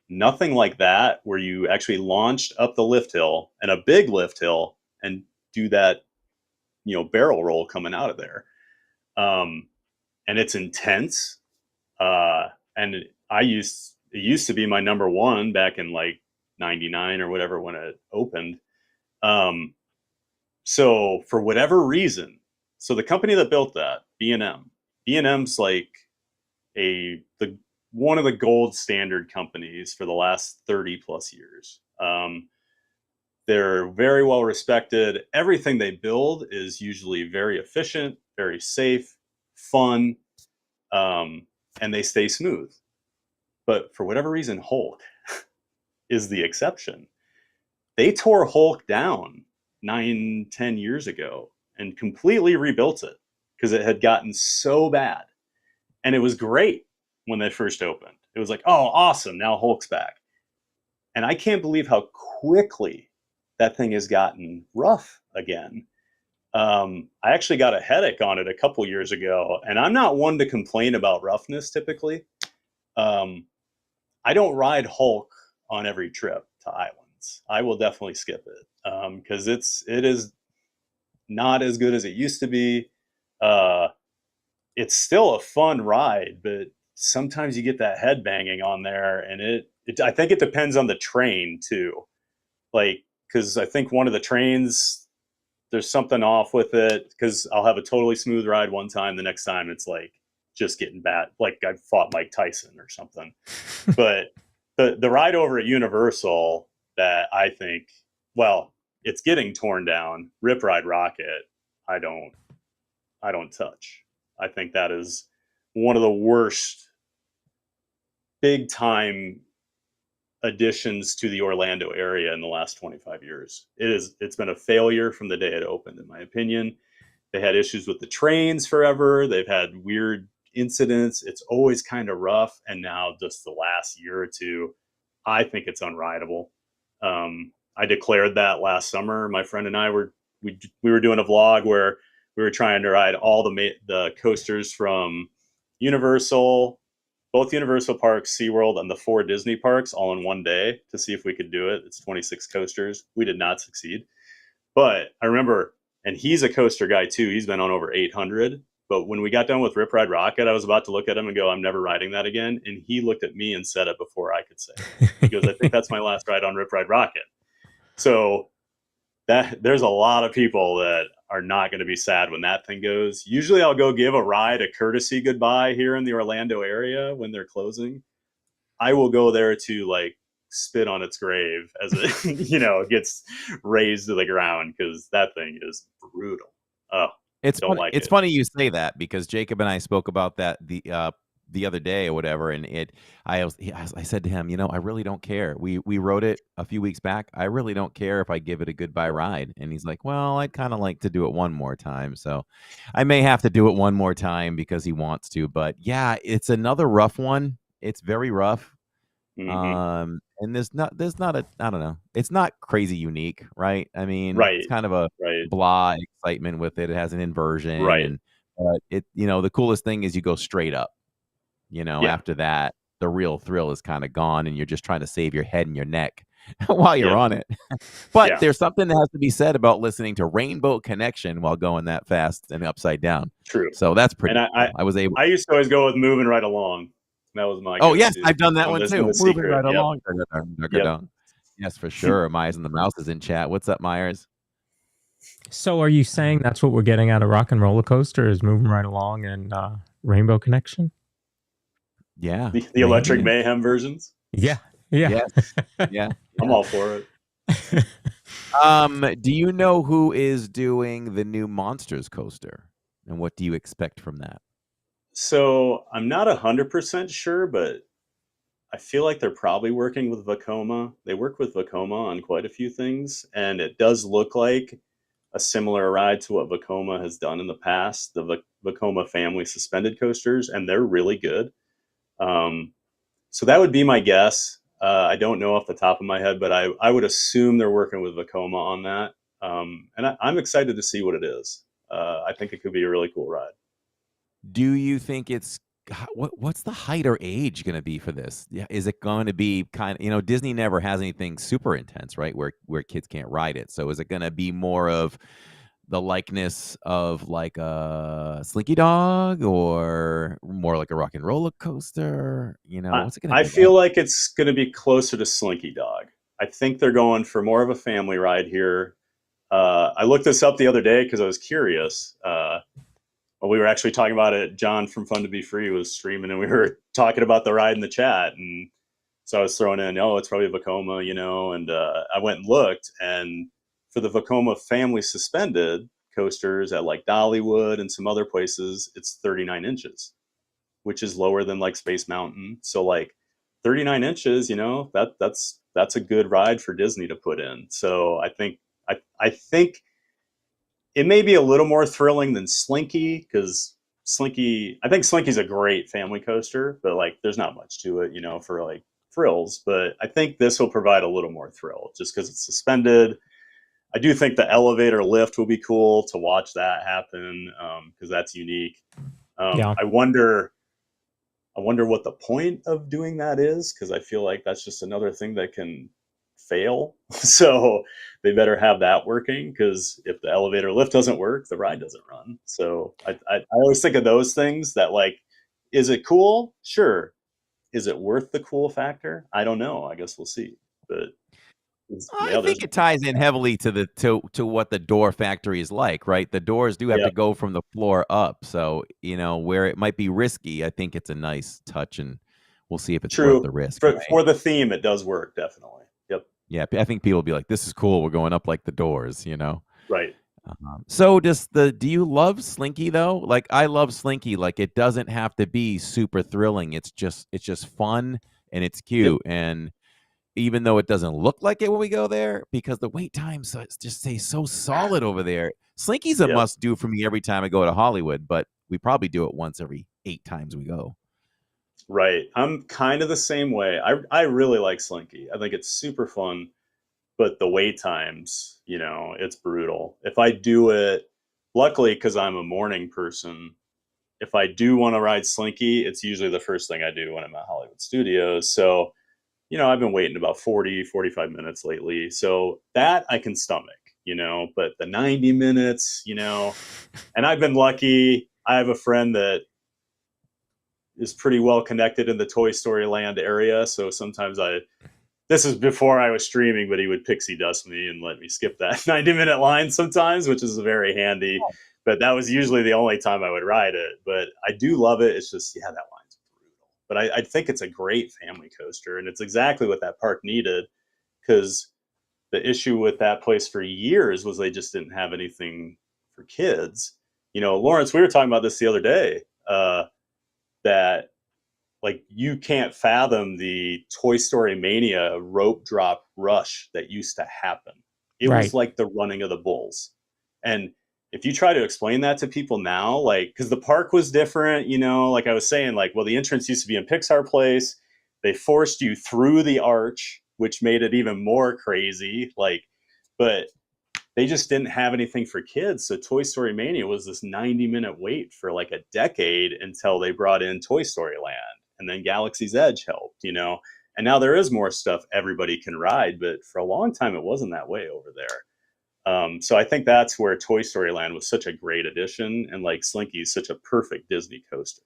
nothing like that where you actually launched up the lift hill and a big lift hill and do that, barrel roll coming out of there. And it's intense. And it used to be my number one back in like 99 or whatever when it opened. So for whatever reason, so the company that built that, B&M's like one of the gold standard companies for the last 30 plus years. They're very well respected. Everything they build is usually very efficient, very safe, fun, and they stay smooth. But for whatever reason, Hulk is the exception. They tore Hulk down 9-10 years ago and completely rebuilt it because it had gotten so bad. And it was great when they first opened. It was like, oh, awesome, now Hulk's back. And I can't believe how quickly that thing has gotten rough again. I actually got a headache on it a couple years ago, and I'm not one to complain about roughness typically. I don't ride Hulk on every trip to Islands. I will definitely skip it because it is not as good as it used to be. It's still a fun ride, but sometimes you get that head banging on there, and I think it depends on the train too. Like, because I think one of the trains, there's something off with it. Because I'll have a totally smooth ride one time, the next time it's like just getting bad. Like I fought Mike Tyson or something. But the ride over at Universal that I think, well, it's getting torn down. Rip Ride Rocket, I don't touch. I think that is one of the worst big time additions to the Orlando area in the last 25 years. It's been a failure from the day it opened, in my opinion. They had issues with the trains forever. They've had weird incidents. It's always kind of rough. And now just the last year or two, I think it's unrideable. I declared that last summer. My friend and I we were doing a vlog where we were trying to ride all the coasters from Universal, both Universal parks, SeaWorld, and the 4 Disney parks all in one day to see if we could do it. It's 26 coasters. We did not succeed. But I remember, and he's a coaster guy too. He's been on over 800. But when we got done with Rip Ride Rocket, I was about to look at him and go, I'm never riding that again. And he looked at me and said it before I could say it. He goes, I think that's my last ride on Rip Ride Rocket. So there's a lot of people that are not going to be sad when that thing goes. Usually I'll go give a ride a courtesy goodbye here in the Orlando area when they're closing. I will go there to like spit on its grave as it gets razed to the ground, because that thing is brutal. Oh, it's funny you say that, because Jacob and I spoke about that the other day or whatever, and I said to him, I really don't care. We wrote it a few weeks back. I really don't care if I give it a goodbye ride. And he's like, well, I'd kind of like to do it one more time. So I may have to do it one more time because he wants to. But yeah, it's another rough one. It's very rough. Mm-hmm. And there's not I don't know. It's not crazy unique, right? I mean, right. It's kind of a blah excitement with it. It has an inversion. Right. But the coolest thing is you go straight up. After that, the real thrill is kind of gone, and you're just trying to save your head and your neck while you're on it. But there's something that has to be said about listening to Rainbow Connection while going that fast and upside down. True. So that's pretty and cool. I used to always go with Moving Right Along. That was my Oh, yes, I've done that one too. Moving Right Yep. Along. Yep. Yes, for sure. Myers and the Mouse is in chat. What's up, Myers? So are you saying that's what we're getting out of Rock and Roller Coaster, is Moving Right Along and Rainbow Connection? Yeah. The Electric Mayhem versions? Yeah. Yeah. I'm all for it. Do you know who is doing the new Monsters coaster? And what do you expect from that? So I'm not 100% sure, but I feel like they're probably working with Vekoma. They work with Vekoma on quite a few things, and it does look like a similar ride to what Vekoma has done in the past, the Vekoma family suspended coasters, and they're really good. So that would be my guess. I don't know off the top of my head, but I would assume they're working with Vekoma on that. And I'm excited to see what it is. I think it could be a really cool ride. Do you think what's the height or age going to be for this? Yeah, is it going to be kind of, Disney never has anything super intense, right? Where kids can't ride it. So is it going to be more of the likeness of like a Slinky Dog, or more like a Rock and Roller Coaster? What's it going to be? I feel like it's going to be closer to Slinky Dog. I think they're going for more of a family ride here. I looked this up the other day because I was curious. We were actually talking about it. John from Fun to Be Free was streaming, and we were talking about the ride in the chat. And so I was throwing in, it's probably Vekoma, and I went and looked, and for the Vekoma family suspended coasters at like Dollywood and some other places, it's 39 inches, which is lower than like Space Mountain. So like 39 inches, that's a good ride for Disney to put in. So I think it may be a little more thrilling than Slinky, because I think Slinky's a great family coaster, but like there's not much to it, for like thrills. But I think this will provide a little more thrill just because it's suspended. I do think the elevator lift will be cool to watch that happen, because that's unique. I wonder what the point of doing that is, because I feel like that's just another thing that can fail. So they better have that working, because if the elevator lift doesn't work, the ride doesn't run. So I always think of those things that, like, is it cool? Sure. Is it worth the cool factor? I don't know. I guess we'll see. But I think it ties in heavily to what the door factory is like, right? The doors do have to go from the floor up. So, where it might be risky, I think it's a nice touch, and we'll see if it's worth the risk. For the theme, it does work, definitely. Yep. Yeah, I think people will be like, this is cool. We're going up like the doors, Right. So do you love Slinky though? Like, I love Slinky. Like, it doesn't have to be super thrilling. It's just fun and it's cute. Yep. And even though it doesn't look like it when we go there, because the wait times just stay so solid over there. Slinky's a must do for me every time I go to Hollywood, but we probably do it once every 8 times we go. Right. I'm kind of the same way. I really like Slinky. I think it's super fun, but the wait times, it's brutal. If I do it, luckily, because I'm a morning person, if I do want to ride Slinky, it's usually the first thing I do when I'm at Hollywood Studios. So, I've been waiting about 40, 45 minutes lately. So that I can stomach, but the 90 minutes, and I've been lucky. I have a friend that is pretty well connected in the Toy Story Land area. So sometimes this is before I was streaming, but he would pixie dust me and let me skip that 90-minute line sometimes, which is very handy. But that was usually the only time I would ride it. But I do love it. It's just, that line's brutal. But I think it's a great family coaster, and it's exactly what that park needed, because the issue with that place for years was they just didn't have anything for kids. Lawrence, we were talking about this the other day, that you can't fathom the Toy Story Mania rope drop rush that used to happen. It was like the running of the bulls. And if you try to explain that to people now, because the park was different, like I was saying, the entrance used to be in Pixar Place. They forced you through the arch, which made it even more crazy. But they just didn't have anything for kids. So Toy Story Mania was this 90-minute wait for a decade until they brought in Toy Story Land. And then Galaxy's Edge helped, and now there is more stuff everybody can ride, but for a long time, it wasn't that way over there. So I think that's where Toy Story Land was such a great addition, and Slinky is such a perfect Disney coaster,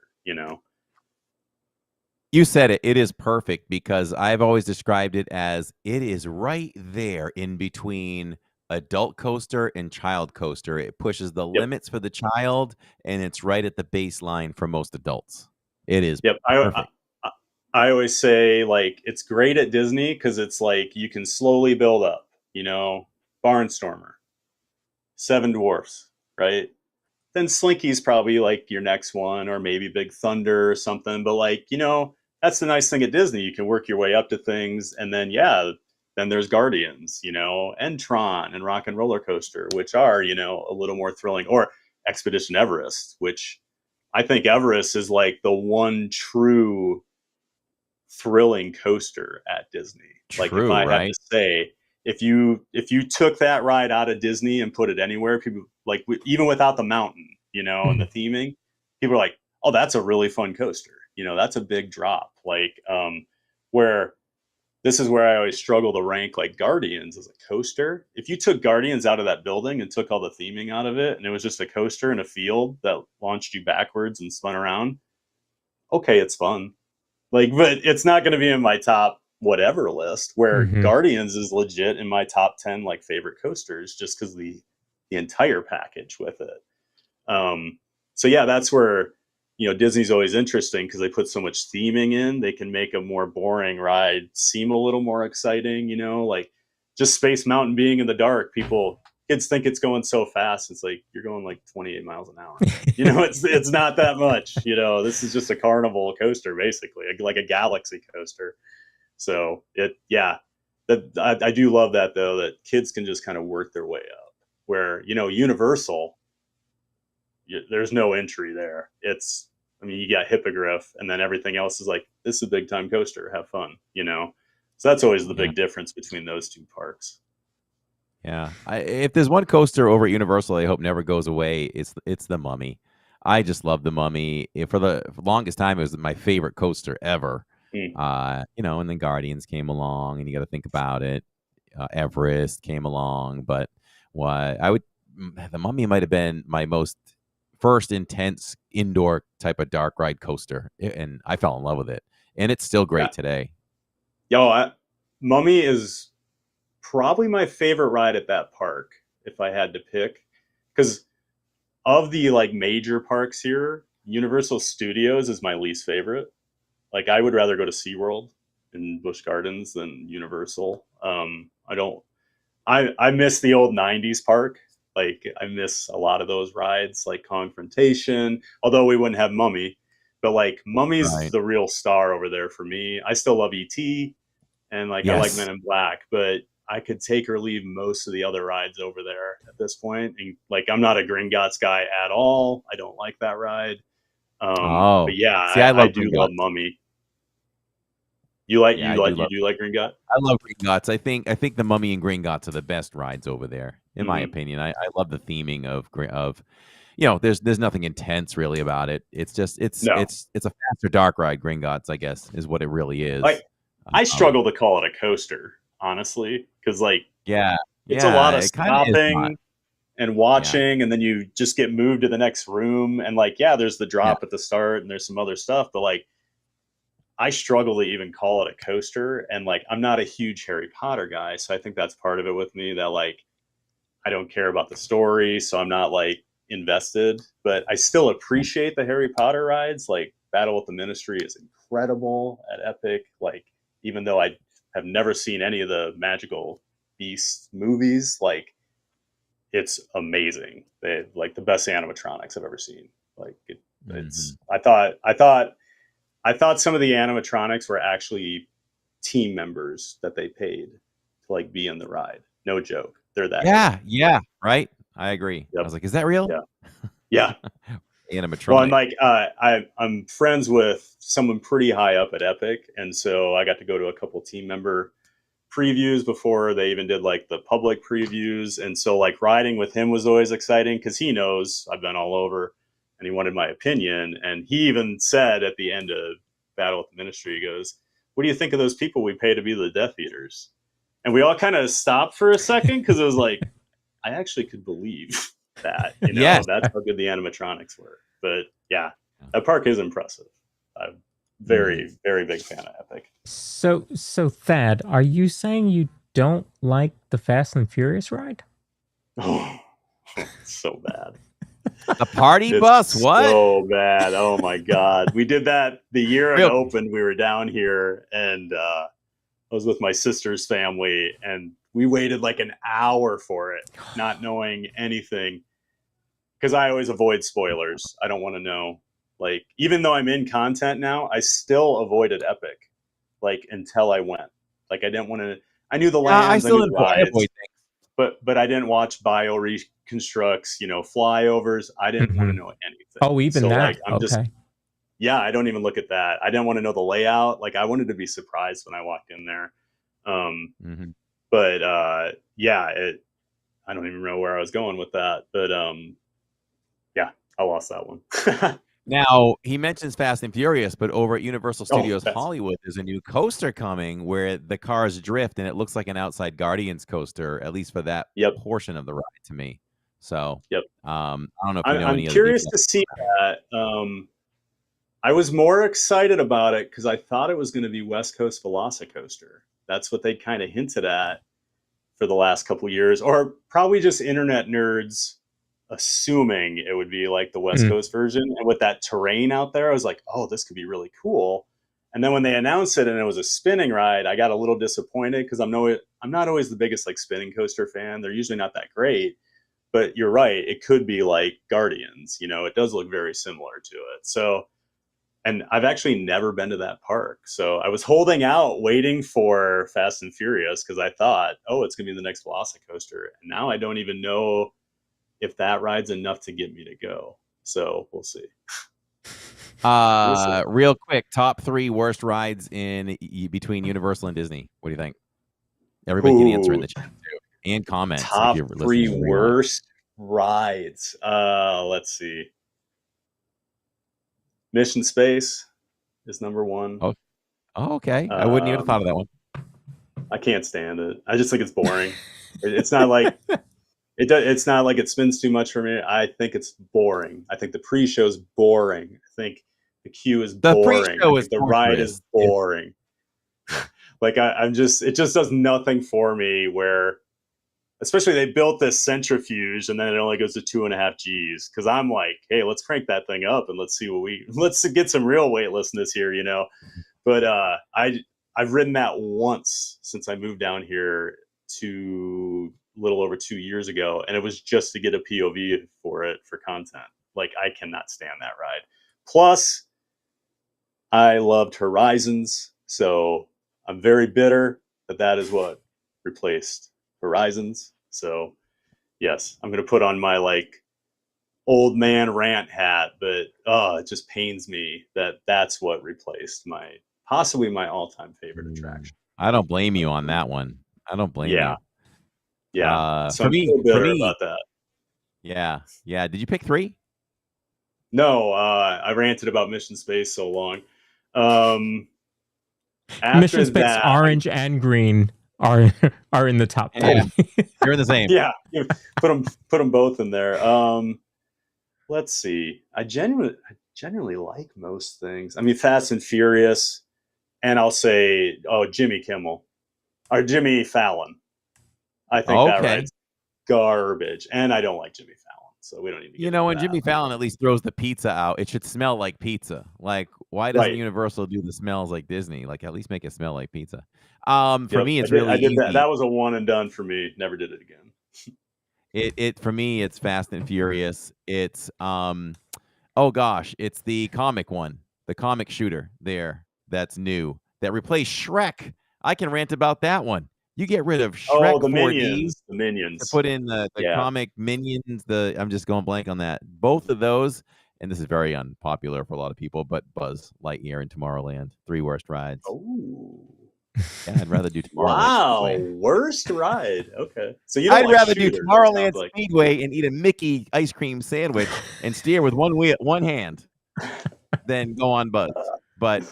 You said it. It is perfect, because I've always described it as it is right there in between adult coaster and child coaster. It pushes the limits for the child, and it's right at the baseline for most adults. It is perfect. I always say it's great at Disney because it's you can slowly build up, Barnstormer, Seven Dwarfs, right? Then Slinky's probably your next one, or maybe Big Thunder or something. But that's the nice thing at Disney. You can work your way up to things, and then then there's Guardians, and Tron and Rock and Roller Coaster, which are a little more thrilling, or Expedition Everest, which I think Everest is the one true thrilling coaster at Disney. If I had to say, if you took that ride out of Disney and put it anywhere, people even without the mountain, and the theming, people are like, oh, that's a really fun coaster. That's a big drop. Where this is where I always struggle to rank Guardians as a coaster. If you took Guardians out of that building and took all the theming out of it, and it was just a coaster in a field that launched you backwards and spun around, okay, it's fun. But it's not going to be in my top whatever list, where Guardians is legit in my top 10 favorite coasters, just because the entire package with it. So that's where Disney's always interesting, because they put so much theming in. They can make a more boring ride seem a little more exciting. Just Space Mountain being in the dark, kids think it's going so fast. It's you're going 28 miles an hour. It's not that much. This is just a carnival coaster, basically, like a galaxy coaster. So I do love that, though, that kids can just kind of work their way up. Where Universal, there's no entry there. You got Hippogriff, and then everything else is this is a big time coaster. Have fun, So that's always the big difference between those two parks. Yeah, if there's one coaster over at Universal I hope never goes away, it's the Mummy. I just love the Mummy. For the longest time, it was my favorite coaster ever. And then Guardians came along, and you got to think about it. Everest came along, but the Mummy might have been my most first intense indoor type of dark ride coaster, and I fell in love with it, and it's still great today. Mummy is probably my favorite ride at that park, if I had to pick, because of the major parks here, Universal Studios is my least favorite. I would rather go to SeaWorld in Busch Gardens than Universal. I miss the old 90s park. I miss a lot of those rides, Confrontation, although we wouldn't have Mummy, but Mummy's the real star over there for me. I still love E.T. and I like Men in Black, but I could take or leave most of the other rides over there at this point. And I'm not a Gringotts guy at all. I don't like that ride. But yeah, see, I I love do Green love Guts. Mummy. You like Yeah, you do like Green Gut? I love Green Guts. I think the Mummy and Green Guts are the best rides over there, in my Mhm. opinion. I love the theming of there's nothing intense really about it. It's just it's No. it's it's a faster dark ride. Green Guts, I guess, is what it really is. Like, I Um, struggle to call it a coaster, honestly, because like yeah, it's a lot of it kind of is not. stopping and Yeah, watching, and then you just get moved to the next room, and like yeah, there's the yeah. drop at the start, and there's some other stuff, but like I struggle to even call it a coaster, and like I'm not a huge Harry Potter guy, so I think that's part of it with me that like I don't care about the story, so I'm not like invested, but I still appreciate the Harry Potter rides. Like Battle with the Ministry is incredible at Epic. Like even though I have never seen any of the Magical Beasts movies, like it's amazing. They like the best animatronics I've ever seen. Like it's I thought some of the animatronics were actually team members that they paid to like be in the ride. No joke. They're that good. Yeah, right. I agree. I Yep. was like, is that real? Yeah. Yeah. Animatronic. Well, and like I'm friends with someone pretty high up at Epic, and so I got to go to a couple team member previews before they even did like the public previews, and so like riding with him was always exciting because he knows I've been all over, and he wanted my opinion, and he even said at the end of Battle with the Ministry, he goes, "What do you think of those people we pay to be the Death Eaters?" And we all kind of stopped for a second because it was like, I actually could believe that, Yes. that's how good the animatronics were. But yeah, that park is impressive. I'm very, very big fan of Epic. So Thad, are you saying you don't like the Fast and Furious ride? Oh, so bad. A party It's bus? What? so bad. Oh my God. We did that the year it Real- opened. We were down here, and I was with my sister's family, and we waited like an hour for it, not knowing anything. Because I always avoid spoilers. I don't want to know. Like, even though I'm in content now, I still avoided Epic, like until I went. Like, I didn't want to. I knew the lands, I still knew the avoid rides, things. but I didn't watch bio reconstructs, flyovers. I didn't want to know anything. Oh, even so, that. like, I'm just Okay. yeah, I don't even look at that. I didn't want to know the layout. Like, I wanted to be surprised when I walked in there. Mhm. But yeah, I don't even know where I was going with that. But yeah, I lost that one. Now, he mentions Fast and Furious, but over at Universal Studios Fast. Hollywood, there's a new coaster coming where the cars drift, and it looks like an Outside Guardians coaster, at least for that portion of the ride to me. So, Yep. I don't know if you know I'm any other curious details. to see that. I was more excited about it because I thought it was going to be West Coast Velocicoaster. That's what they kind of hinted at for the last couple years, or probably just internet nerds assuming it would be like the West Coast version. And with that terrain out there, I was like, oh, this could be really cool. And then when they announced it and it was a spinning ride, I got a little disappointed because I'm not always the biggest like spinning coaster fan. They're usually not that great. But you're right, it could be like Guardians. It does look very similar to it. So, and I've actually never been to that park. So I was holding out, waiting for Fast and Furious because I thought, oh, it's going to be the next Velocicoaster. And now I don't even know if that ride's enough to get me to go. So we'll see. Real quick, top 3 worst rides between Universal and Disney. What do you think? Everybody can answer in the chat too, and comments. Top if you're 3 listening worst rides. Let's see. Mission Space is number 1. Oh, okay. I wouldn't even have thought of that one. I can't stand it. I just think it's boring. It's not like it's not like it spins too much for me. I think it's boring. I think the pre-show's boring. I think the queue is boring. The ride is boring. Like I'm just, it just does nothing for me. Where, especially they built this centrifuge and then it only goes to 2.5 Gs. Because I'm like, hey, let's crank that thing up and let's get some real weightlessness here, But I've ridden that once since I moved down here to little over 2 years ago, and it was just to get a POV for it for content. Like, I cannot stand that ride. Plus, I loved Horizons, so I'm very bitter that is what replaced Horizons. So yes, I'm going to put on my like old man rant hat, but it just pains me that that's what replaced possibly my all-time favorite attraction. I don't blame you on that one. I don't blame Yeah. you. Yeah. So for I'm me, still bitter about that. Yeah. Did you pick 3? No, I ranted about Mission Space so long. After Mission Space that, Orange and Green are in the top 3. Yeah. You're in the same. Yeah, put them both in there. Let's see. I genuinely like most things. I mean, Fast and Furious, and I'll say, Jimmy Kimmel or Jimmy Fallon. I think that ride's garbage, and I don't like Jimmy Fallon, so we don't need to. You know, when Jimmy Fallon at least throws the pizza out, it should smell like pizza. Like, why doesn't Universal do the smells like Disney? Like, at least make it smell like pizza. For me, it's really easy. That was a one and done for me. Never did it again. It for me, it's Fast and Furious. It's oh gosh, it's the comic one, the comic shooter there that's new that replaced Shrek. I can rant about that one. You get rid of Shrek the 4D, Minions. to put in the comic Minions. I'm just going blank on that. Both of those, and this is very unpopular for a lot of people, but Buzz Lightyear and Tomorrowland, 3 worst rides. Oh. Yeah, I'd rather do Tomorrowland. Wow, worst ride. Okay, so I'd rather do Tomorrowland Speedway and eat a Mickey ice cream sandwich and steer with one hand than go on Buzz. But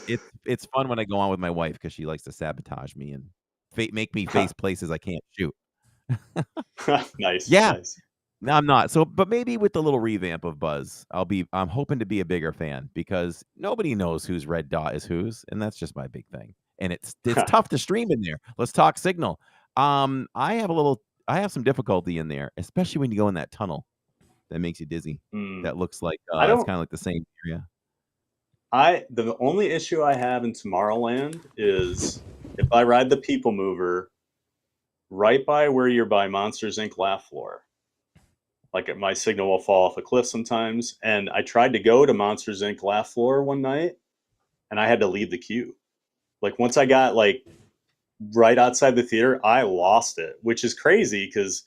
it's fun when I go on with my wife because she likes to sabotage me and make me face places I can't shoot. Nice. Yeah. Nice. No, I'm not. So, but maybe with the little revamp of Buzz, I'm hoping to be a bigger fan because nobody knows whose red dot is whose, and that's just my big thing. And it's tough to stream in there. Let's talk signal. I have some difficulty in there, especially when you go in that tunnel that makes you dizzy. That looks like it's kind of like the same area. The only issue I have in Tomorrowland is if I ride the People Mover right by where you're by Monsters Inc. Laugh Floor, like my signal will fall off a cliff sometimes. And I tried to go to Monsters Inc. Laugh Floor one night, and I had to leave the queue. Like once I got like right outside the theater, I lost it, which is crazy because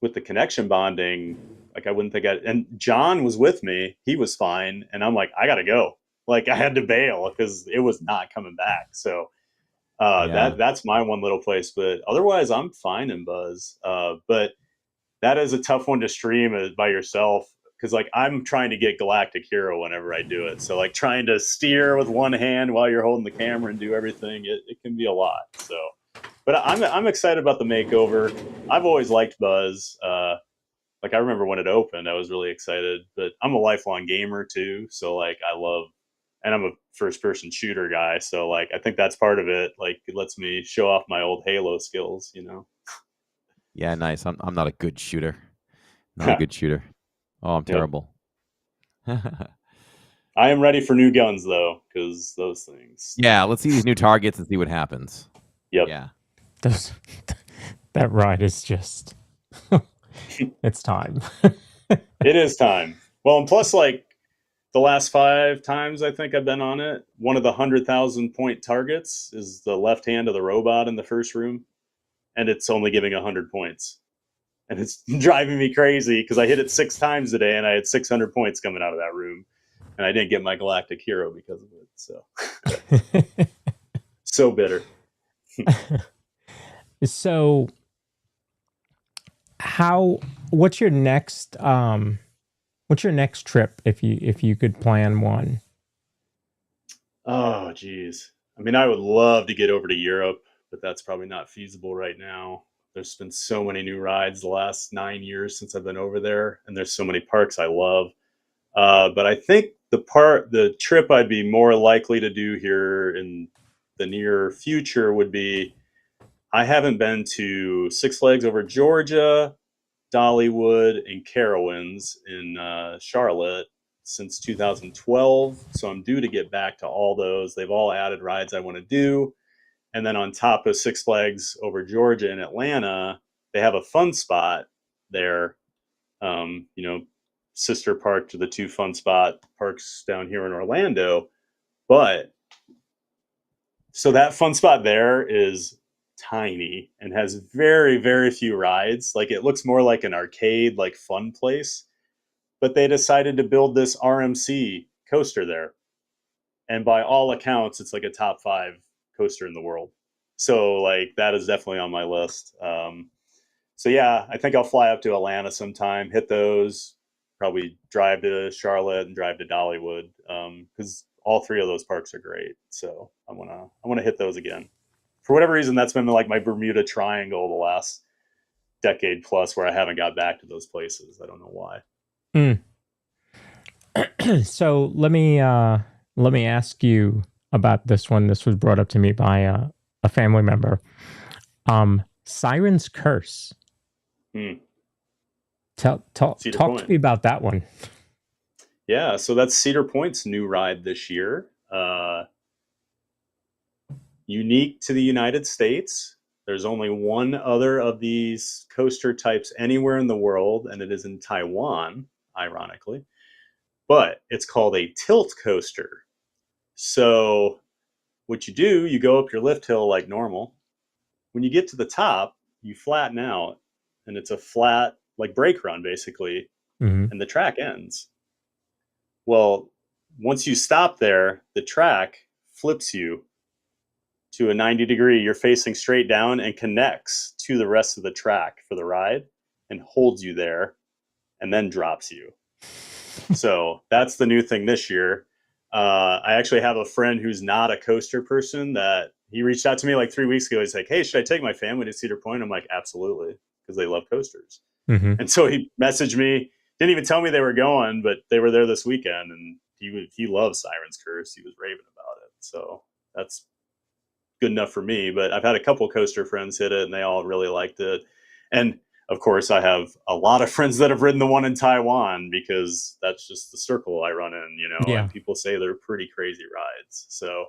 with the connection bonding, like I wouldn't think and John was with me. He was fine. And I'm like, I got to go. Like I had to bail because it was not coming back. So that's my one little place. But otherwise, I'm fine in Buzz. But that is a tough one to stream by yourself. Because like I'm trying to get Galactic Hero whenever I do it, so like trying to steer with one hand while you're holding the camera and do everything, it can be a lot. So, but I'm excited about the makeover. I've always liked Buzz. Like I remember when it opened, I was really excited. But I'm a lifelong gamer too, so like and I'm a first-person shooter guy, so like I think that's part of it. Like it lets me show off my old Halo skills, you know. Yeah, nice. I'm not a good shooter. Not a good shooter. Oh, I'm terrible. I am ready for new guns though, because those things. Yeah, let's see these new targets and see what happens. Yep. Yeah. That ride is just it's time. It is time. Well, and plus like the last 5 times I think I've been on it, one of the 100,000 point targets is the left hand of the robot in the first room, and it's only giving 100 points. And it's driving me crazy because I hit it 6 times today and I had 600 points coming out of that room. And I didn't get my Galactic Hero because of it. So, so bitter. So, what's your next trip if you could plan one? Oh, geez. I mean, I would love to get over to Europe, but that's probably not feasible right now. There's been so many new rides the last 9 years since I've been over there, and there's so many parks I love. But I think the trip I'd be more likely to do here in the near future would be, I haven't been to Six Flags Over Georgia, Dollywood, and Carowinds in Charlotte since 2012. So I'm due to get back to all those. They've all added rides I want to do. And then on top of Six Flags Over Georgia in Atlanta, they have a fun spot there, sister park to the 2 fun spot parks down here in Orlando. But so that fun spot there is tiny and has very, very few rides. Like it looks more like an arcade, like fun place. but they decided to build this RMC coaster there. And by all accounts, it's like a top 5 coaster in the world. So like that is definitely on my list. So yeah, I think I'll fly up to Atlanta sometime, hit those, probably drive to Charlotte and drive to Dollywood, because all 3 of those parks are great. So I wanna hit those again. For whatever reason, that's been like my Bermuda Triangle the last decade plus, where I haven't got back to those places. I don't know why. So let me ask you about this one. This was brought up to me by a family member. Siren's Curse. Talk to me about that one. Yeah, so that's Cedar Point's new ride this year. Unique to the United States. There's only one other of these coaster types anywhere in the world, and it is in Taiwan, ironically. But it's called a tilt coaster. So what you do, you go up your lift hill like normal. When you get to the top, you flatten out, and it's a flat, like brake run, basically, and the track ends. Well, once you stop there, the track flips you to a 90-degree. You're facing straight down and connects to the rest of the track for the ride and holds you there and then drops you. So that's the new thing this year. I actually have a friend who's not a coaster person that he reached out to me like 3 weeks ago. He's like, hey, should I take my family to Cedar Point? I'm like, absolutely, because they love coasters. And so he messaged me, didn't even tell me they were going, but they were there this weekend, and he loves Siren's Curse. He was raving about it. So that's good enough for me. But I've had a couple coaster friends hit it, and they all really liked it. And of course, I have a lot of friends that have ridden the one in Taiwan, because that's just the circle I run in, and people say they're pretty crazy rides. So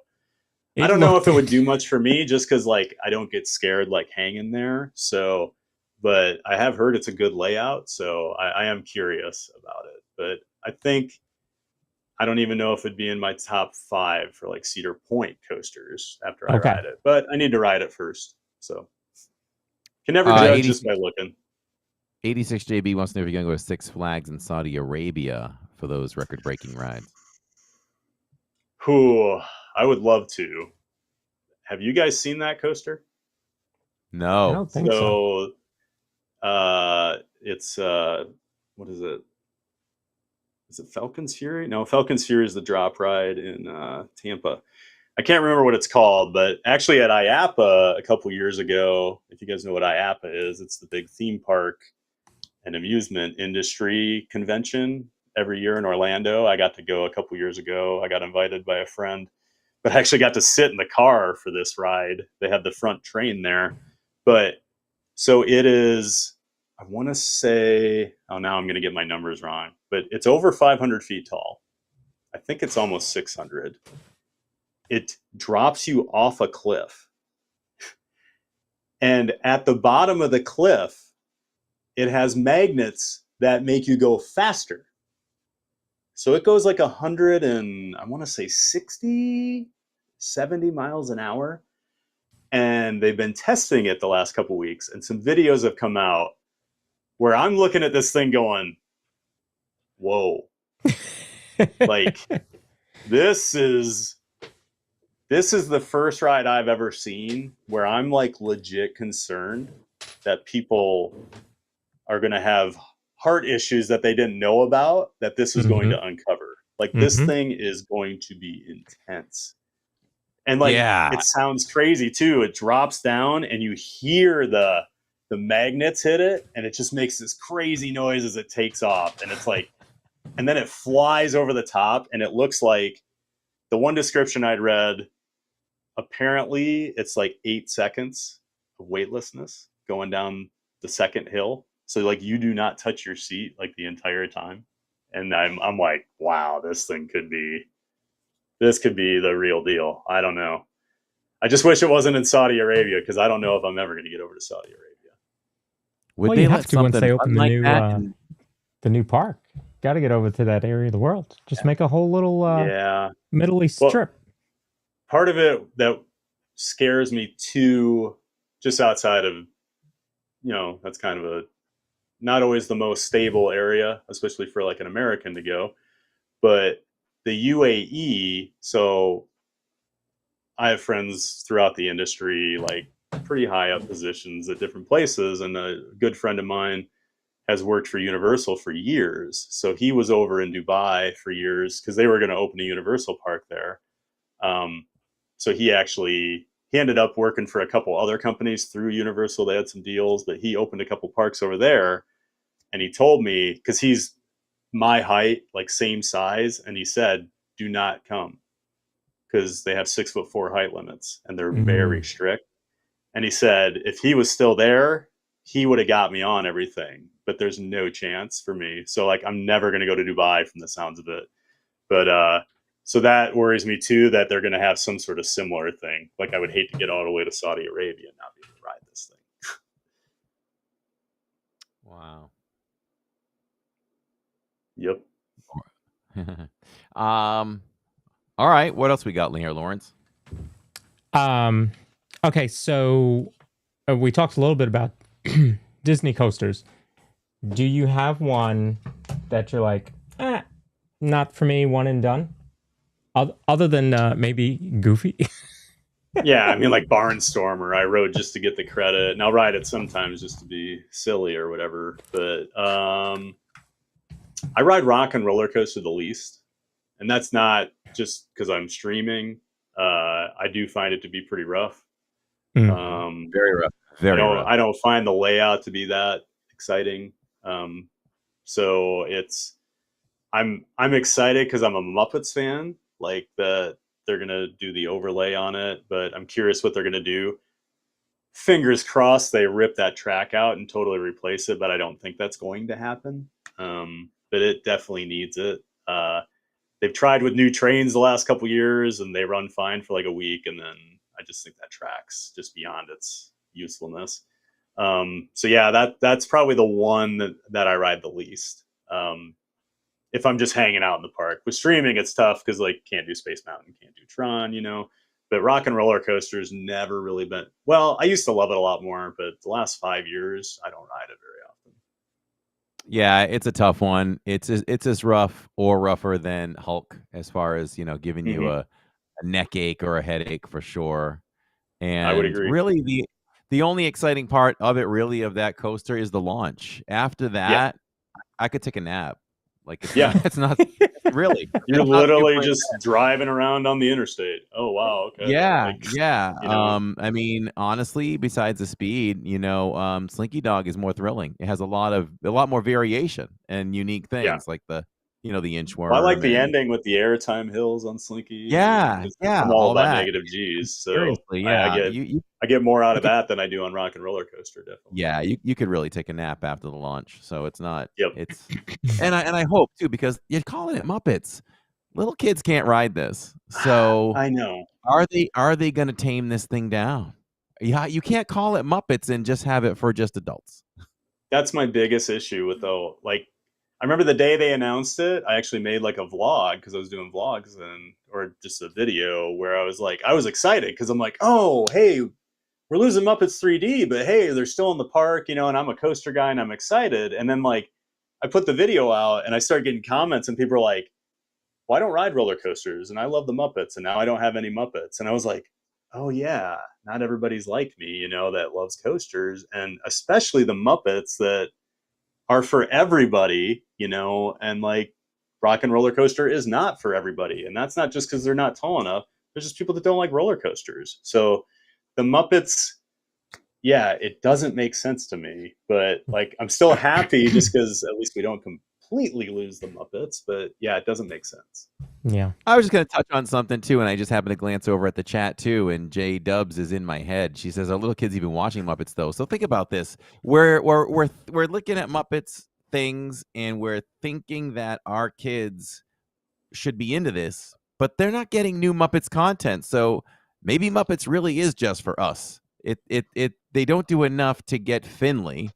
I don't know if it would do much for me, just because like I don't get scared like hanging there. So, but I have heard it's a good layout, so I am curious about it. But I don't even know if it'd be in my top 5 for like Cedar Point coasters after I ride it. But I need to ride it first, so can never judge just by looking. 86 JB wants to know if you're going to go to Six Flags in Saudi Arabia for those record-breaking rides. I would love to. Have you guys seen that coaster? No. I don't think so. It's what is it? Is it Falcon's Fury? No, Falcon's Fury is the drop ride in Tampa. I can't remember what it's called, but actually at IAPA a couple years ago, if you guys know what IAPA is, it's the big theme park and amusement industry convention every year in Orlando. I got to go a couple years ago. I got invited by a friend, but I actually got to sit in the car for this ride. They had the front train there. But so it is, I want to say, now I'm going to get my numbers wrong, but it's over 500 feet tall. I think it's almost 600. It drops you off a cliff. And at the bottom of the cliff, it has magnets that make you go faster. So it goes like 100 and I want to say 60, 70 miles an hour. And they've been testing it the last couple weeks, and some videos have come out where I'm looking at this thing going, whoa. Like this is the first ride I've ever seen where I'm like legit concerned that people are going to have heart issues that they didn't know about, that this is going to uncover. Like this thing is going to be intense. And like, it sounds crazy too. It drops down and you hear the magnets hit it, and it just makes this crazy noise as it takes off. And it's like, and then it flies over the top, and it looks like, the one description I'd read, apparently it's like 8 seconds of weightlessness going down the second hill. So like you do not touch your seat like the entire time. And I'm like, wow, this could be the real deal. I don't know. I just wish it wasn't in Saudi Arabia, because I don't know if I'm ever going to get over to Saudi Arabia. Well, you have to once they open the new park. Got to get over to that area of the world. Just make a whole little Middle East trip. Part of it that scares me too, just outside of, that's kind of a not always the most stable area, especially for like an American to go. But the UAE, so I have friends throughout the industry, like pretty high up positions at different places. And a good friend of mine has worked for Universal for years. So he was over in Dubai for years because they were going to open a Universal park there. So he ended up working for a couple other companies through Universal. They had some deals, but he opened a couple parks over there. And he told me, because he's my height, like same size, and he said, do not come, because they have 6'4" height limits and they're very strict. And he said, if he was still there, he would have got me on everything, but there's no chance for me. So like, I'm never going to go to Dubai from the sounds of it. But, so that worries me too, that they're going to have some sort of similar thing. Like I would hate to get all the way to Saudi Arabia and not be able to ride this thing. Wow. Yep. All right. What else we got here, Lawrence? Okay, so we talked a little bit about Disney coasters. Do you have one that you're like, not for me, one and done? Other than maybe Goofy? Yeah, I mean, like Barnstormer, I rode just to get the credit, and I'll ride it sometimes just to be silly or whatever. But I ride Rock and Roller Coaster the least, and that's not just because I'm streaming. I do find it to be pretty rough. Very rough. Very rough. I don't find the layout to be that exciting. So I'm excited because I'm a Muppets fan. Like they're gonna do the overlay on it, but I'm curious what they're gonna do. Fingers crossed they rip that track out and totally replace it, but I don't think that's going to happen. But it definitely needs it. They've tried with new trains the last couple years and they run fine for like a week, and then I just think that track's just beyond its usefulness. So yeah, that's probably the one that I ride the least. If I'm just hanging out in the park. With streaming, it's tough because like can't do Space Mountain, can't do Tron, But Rock and Roller Coaster's never really been. Well, I used to love it a lot more, but the last 5 years, I don't ride it very often. Yeah, it's a tough one. It's as rough or rougher than Hulk as far as giving you a neck ache or a headache for sure. And I would agree. Really, the only exciting part of it, really, of that coaster is the launch. After that, I could take a nap. Like it's not really. You're literally just driving around on the interstate. Oh wow, okay. Yeah, Like, yeah. I mean, honestly, besides the speed, Slinky Dog is more thrilling. It has a lot more variation and unique things, like the inchworm. Well, I like the ending with the airtime hills on Slinky. Yeah, I'm all about that. negative G's. So Seriously, yeah. I get more out of that than I do on Rock and Roller Coaster, definitely. Yeah, you could really take a nap after the launch. So it's not. Yep. It's and I hope too, because you're calling it Muppets. Little kids can't ride this. So I know. Are they going to tame this thing down? Yeah, you can't call it Muppets and just have it for just adults. That's my biggest issue with I remember the day they announced it, I actually made like a vlog because I was doing vlogs or just a video where I was excited because I'm like, oh, hey, we're losing Muppets 3D, but hey, they're still in the park, and I'm a coaster guy and I'm excited. And then I put the video out and I started getting comments and people are like, well, I don't ride roller coasters and I love the Muppets and now I don't have any Muppets. And I was like, oh yeah, not everybody's like me, that loves coasters, and especially the Muppets that are for everybody, and like Rock and Roller Coaster is not for everybody. And that's not just because they're not tall enough. There's just people that don't like roller coasters. So the Muppets, yeah, it doesn't make sense to me, but I'm still happy just because at least we don't completely lose the Muppets, but yeah, it doesn't make sense. Yeah. I was just going to touch on something too, and I just happened to glance over at the chat too, and Jay Dubs is in my head. She says, "Are little kids even watching Muppets though?" So think about this: we're looking at Muppets things, and we're thinking that our kids should be into this, but they're not getting new Muppets content. So maybe Muppets really is just for us. They don't do enough to get Finley,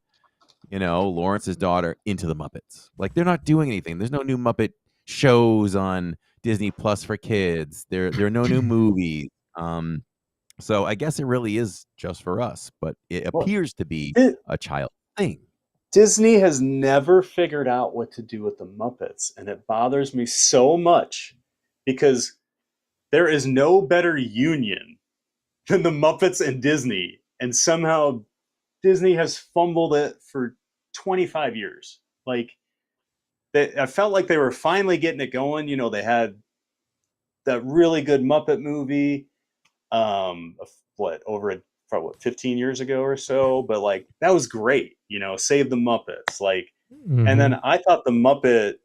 Lawrence's daughter, into the Muppets. Like they're not doing anything. There's no new Muppet shows on Disney Plus for kids. There are no new movies. So I guess it really is just for us, but it appears to be a child thing. Disney has never figured out what to do with the Muppets, and it bothers me so much because there is no better union than the Muppets and Disney, and somehow Disney has fumbled it for 25 years. Like, I felt like they were finally getting it going. You know, they had that really good Muppet movie, for 15 years ago or so, but like that was great, you know, Save the Muppets, like, and then I thought the Muppet,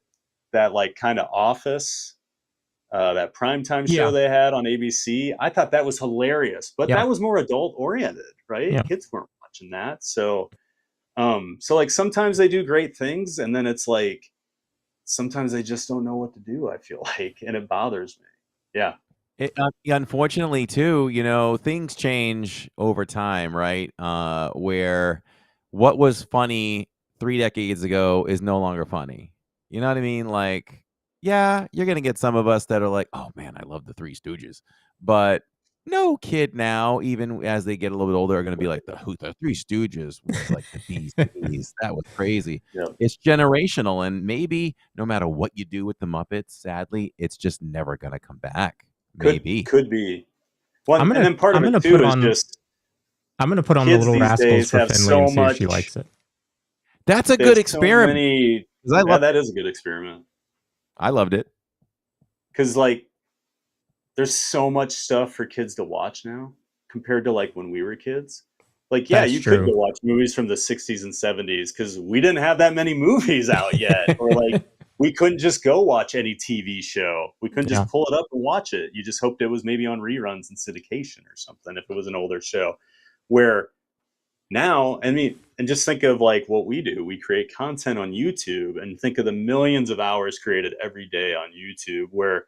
that like kind of Office, that primetime show they had on ABC, I thought that was hilarious, but that was more adult oriented, right? Kids weren't watching that. So like sometimes they do great things, and then it's like sometimes they just don't know what to do, I feel like, and it bothers me. Yeah. Unfortunately, too, you know, things change over time, right? Where what was funny 3 decades ago is no longer funny. You know what I mean? Like, yeah, you're gonna get some of us that are like, "Oh man, I love the Three Stooges," but no kid now, even as they get a little bit older, are gonna be like, the Three Stooges was like the bee's knees. That was crazy." Yep. It's generational, and maybe no matter what you do with the Muppets, sadly, it's just never gonna come back. Maybe. Could be. Well, I'm and then part of it too is just I'm gonna put on the kids Little these Rascals days for have Finley so and see if much. she likes it. That's a There's good so experiment. many- 'Cause I yeah, love- that is a good experiment. I loved it. Because like there's so much stuff for kids to watch now compared to like when we were kids. Like, yeah, That's you true. could go watch movies from the 60s and 70s because we didn't have that many movies out yet. Or like we couldn't just go watch any TV show. We couldn't Yeah. just pull it up and watch it. You just hoped it was maybe on reruns in syndication or something if it was an older show. Where now, I mean, and just think of like what we do. We create content on YouTube, and think of the millions of hours created every day on YouTube, where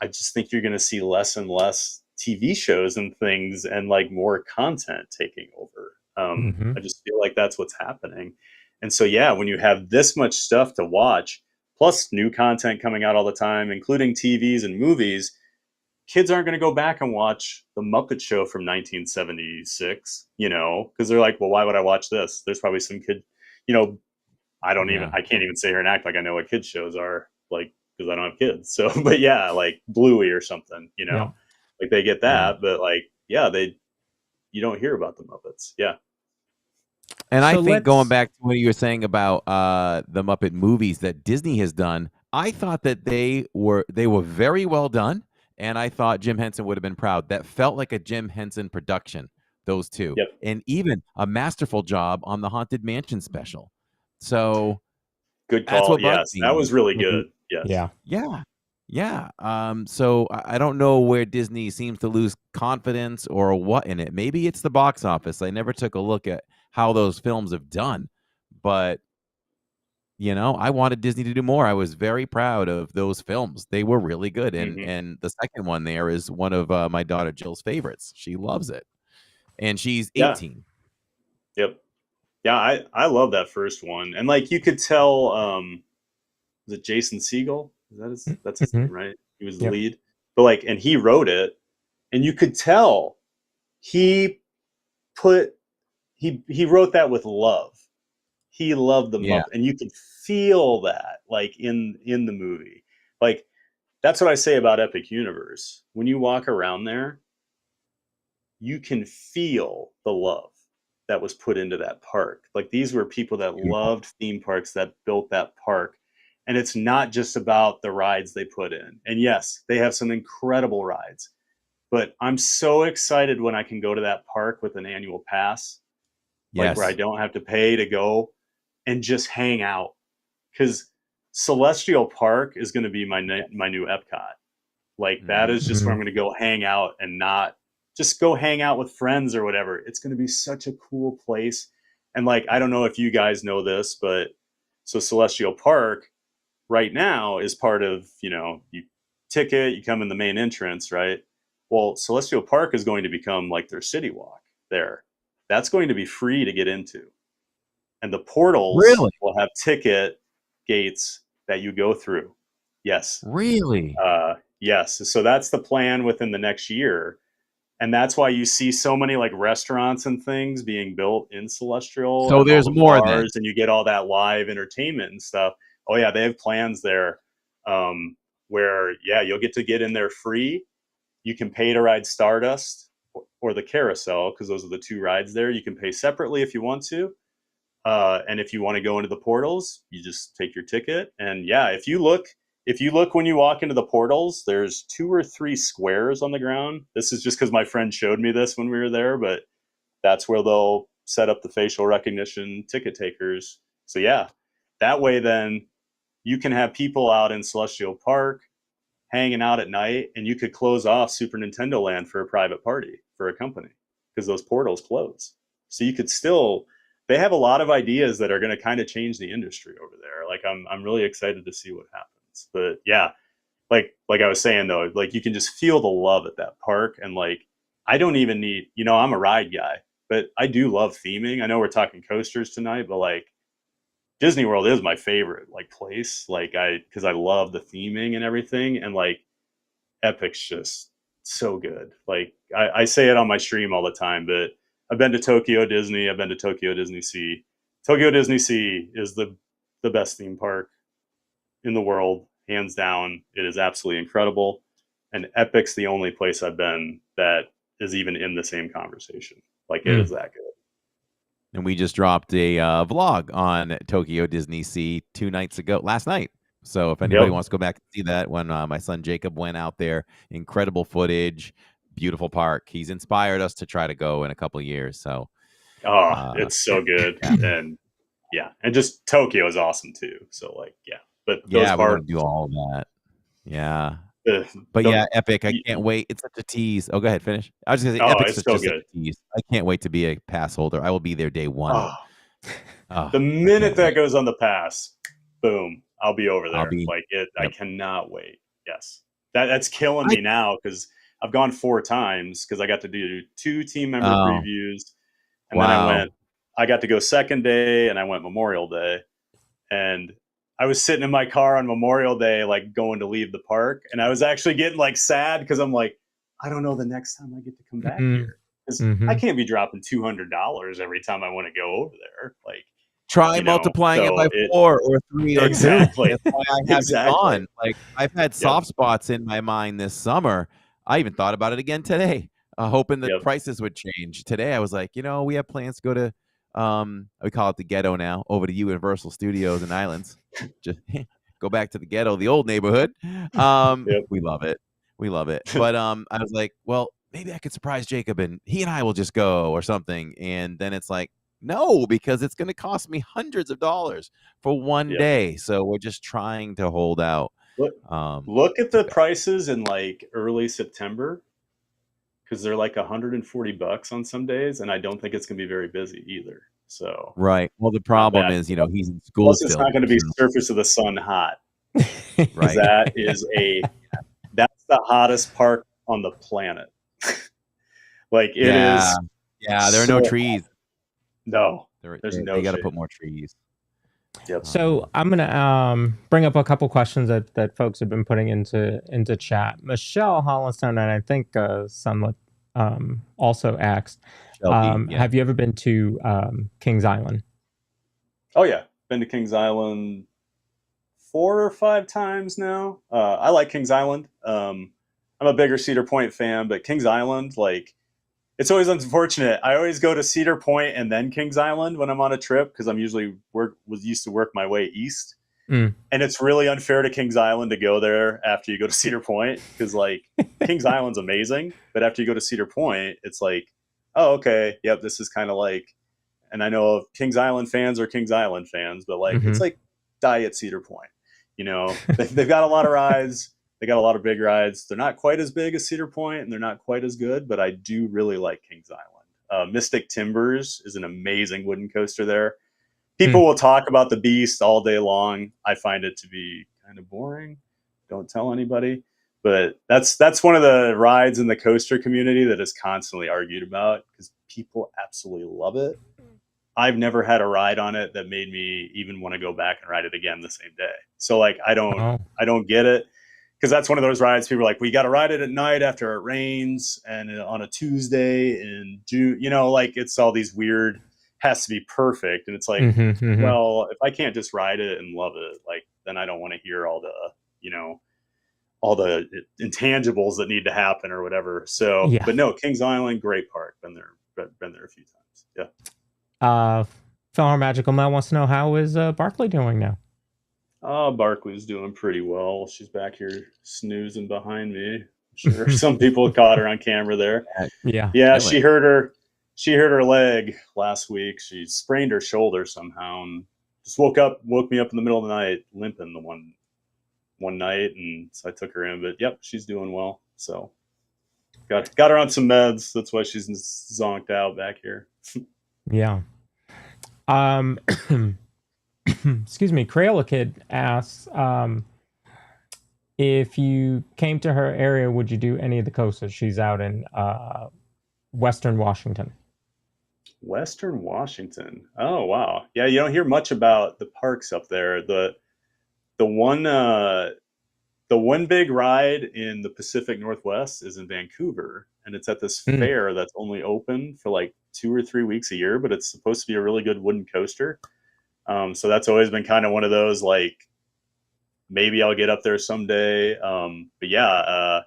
I just think you're going to see less and less TV shows and things, and like more content taking over. I just feel like that's what's happening. And so, yeah, when you have this much stuff to watch, plus new content coming out all the time, including TVs and movies, kids aren't going to go back and watch The Muppet Show from 1976, you know, because they're like, well, why would I watch this? There's probably some kid, you know, I can't even sit here and act like I know what kids shows are, like, because I don't have kids. So, but yeah, like Bluey or something, you know, like they get that, but like, yeah, you don't hear about the Muppets. Yeah. And I So think going let's- back to what you were saying about the Muppet movies that Disney has done, I thought that they were very well done, and I thought Jim Henson would have been proud. That felt like a Jim Henson production, those two. Yep. And even a masterful job on the Haunted Mansion special. So Good that's call. what bugs Yes, me. that was really good. Yes. Yeah. So I don't know where Disney seems to lose confidence or what in it. Maybe it's the box office. I never took a look at how those films have done, but you know, I wanted Disney to do more. I was very proud of those films. They were really good. And the second one there is one of my daughter Jill's favorites. She loves it. And she's 18. Yep. Yeah, I love that first one. And like you could tell, was it Jason Segel? That's his name, right? He was the lead. But like, and he wrote it, and you could tell he wrote that with love. He loved the Muppet, and you could feel that like in the movie. Like that's what I say about Epic Universe. When you walk around there, you can feel the love that was put into that park. Like these were people that loved theme parks, that built that park. And it's not just about the rides they put in. And yes, they have some incredible rides. But I'm so excited when I can go to that park with an annual pass. Like where I don't have to pay to go and just hang out. Because Celestial Park is going to be my new Epcot. Like that is just where I'm going to go hang out, and not just go hang out with friends or whatever. It's going to be such a cool place. And like, I don't know if you guys know this, but so Celestial Park right now is part of, you know, you ticket, you come in the main entrance, right? Well, Celestial Park is going to become like their city walk there. That's going to be free to get into. And the portals will have ticket gates that you go through. Yes. Really? Yes. So that's the plan within the next year. And that's why you see so many like restaurants and things being built in Celestial. So and there's all the more bars, and you get all that live entertainment and stuff. Oh yeah, they have plans there where you'll get in there free. You can pay to ride Stardust or the Carousel, because those are the two rides there. You can pay separately if you want to. And if you want to go into the portals, you just take your ticket. And yeah, if you look when you walk into the portals, there's 2 or 3 squares on the ground. This is just because my friend showed me this when we were there, but that's where they'll set up the facial recognition ticket takers. So yeah, that way then you can have people out in Celestial Park hanging out at night, and you could close off Super Nintendo Land for a private party for a company because those portals close. So you could still, they have a lot of ideas that are going to kind of change the industry over there. Like I'm really excited to see what happens. But yeah, like I was saying though, like you can just feel the love at that park. And like, I don't even need, I'm a ride guy, but I do love theming. I know we're talking coasters tonight, but like Disney World is my favorite like place. Like because I love the theming and everything. And like Epic's just so good. Like I say it on my stream all the time, but I've been to Tokyo Disney. I've been to Tokyo Disney Sea. Tokyo Disney Sea is the best theme park in the world, hands down. It is absolutely incredible. And Epic's the only place I've been that is even in the same conversation. Like it is that good. And we just dropped a vlog on Tokyo Disney Sea last night. So if anybody wants to go back and see that, when my son Jacob went out there, incredible footage, beautiful park. He's inspired us to try to go in a couple of years. So, it's so good. And and just Tokyo is awesome too. So like, but those we want to do all of that. Yeah. But Epic, I can't wait. It's such a tease. Oh, go ahead, finish. I was just gonna say, Epic's it's so just good. a tease. I can't wait to be a pass holder. I will be there day one. The minute that goes on the pass, boom, I'll be over there. I cannot wait. Yes, that's killing me now because I've gone 4 times because I got to do 2 team member previews, and then I got to go second day, and I went Memorial Day, and I was sitting in my car on Memorial Day, like going to leave the park, and I was actually getting like sad because I'm like, I don't know the next time I get to come back here, because I can't be dropping $200 every time I want to go over there. Like, try multiplying it by 4 or 3 or 2. That's why I haven't gone. Like I've had soft spots in my mind this summer. I even thought about it again today, hoping that prices would change. Today I was like, we have plans to go to we call it the ghetto now, over to Universal Studios and Islands. Just go back to the ghetto, the old neighborhood. We love it. But I was like, well, maybe I could surprise Jacob and he and I will just go or something. And then it's like, no, because it's going to cost me hundreds of dollars for one day. So we're just trying to hold out. Look at the prices in like early September, because they're like $140 on some days, and I don't think it's going to be very busy either. So right. Well, the problem is, he's in school. Plus, it's not going to be surface of the sun hot. Right. That's the hottest park on the planet. Like it is. Yeah, there are no trees. No, there's no. You got to put more trees. Yep. So I'm gonna bring up a couple questions that folks have been putting into chat. Michelle Hollistown, and I think someone also asked, have you ever been to Kings Island? Oh yeah, been to Kings Island 4 or 5 times now. I like Kings Island. I'm a bigger Cedar Point fan, but Kings Island, like, it's always unfortunate. I always go to Cedar Point and then Kings Island when I'm on a trip, because I'm usually used to work my way east. And it's really unfair to Kings Island to go there after you go to Cedar Point, because like Kings Island's amazing, but after you go to Cedar Point, it's like, oh, okay, yep, this is kind of like, and I know Kings Island fans are Kings Island fans, but like it's like Diet Cedar Point. They've got a lot of rides. They got a lot of big rides. They're not quite as big as Cedar Point, and they're not quite as good, but I do really like Kings Island. Mystic Timbers is an amazing wooden coaster there. People will talk about the Beast all day long. I find it to be kind of boring. Don't tell anybody. But that's one of the rides in the coaster community that is constantly argued about, because people absolutely love it. I've never had a ride on it that made me even want to go back and ride it again the same day. So like I don't get it. that's one of those rides people are like, we got to ride it at night after it rains and on a Tuesday in June, like it's all these weird, has to be perfect. And it's like, well, if I can't just ride it and love it, like, then I don't want to hear all the, all the intangibles that need to happen or whatever. So, but no, Kings Island, great park. Been there a few times. Yeah. Fellow Magical Mel wants to know, how is Barkley doing now? Barkley's doing pretty well. She's back here snoozing behind me. I'm sure some people caught her on camera there. Yeah. She hurt her leg last week. She sprained her shoulder somehow and just woke me up in the middle of the night limping the one night, and so I took her in. But yep, she's doing well. So got her on some meds. That's why she's zonked out back here. Yeah. Excuse me. Crayola Kid asks, if you came to her area, would you do any of the coasters? She's out in Western Washington. Western Washington. Oh wow. Yeah, you don't hear much about the parks up there. The one big ride in the Pacific Northwest is in Vancouver, and it's at this fair that's only open for like 2 or 3 weeks a year, but it's supposed to be a really good wooden coaster. So that's always been kind of one of those, like, maybe I'll get up there someday. But yeah,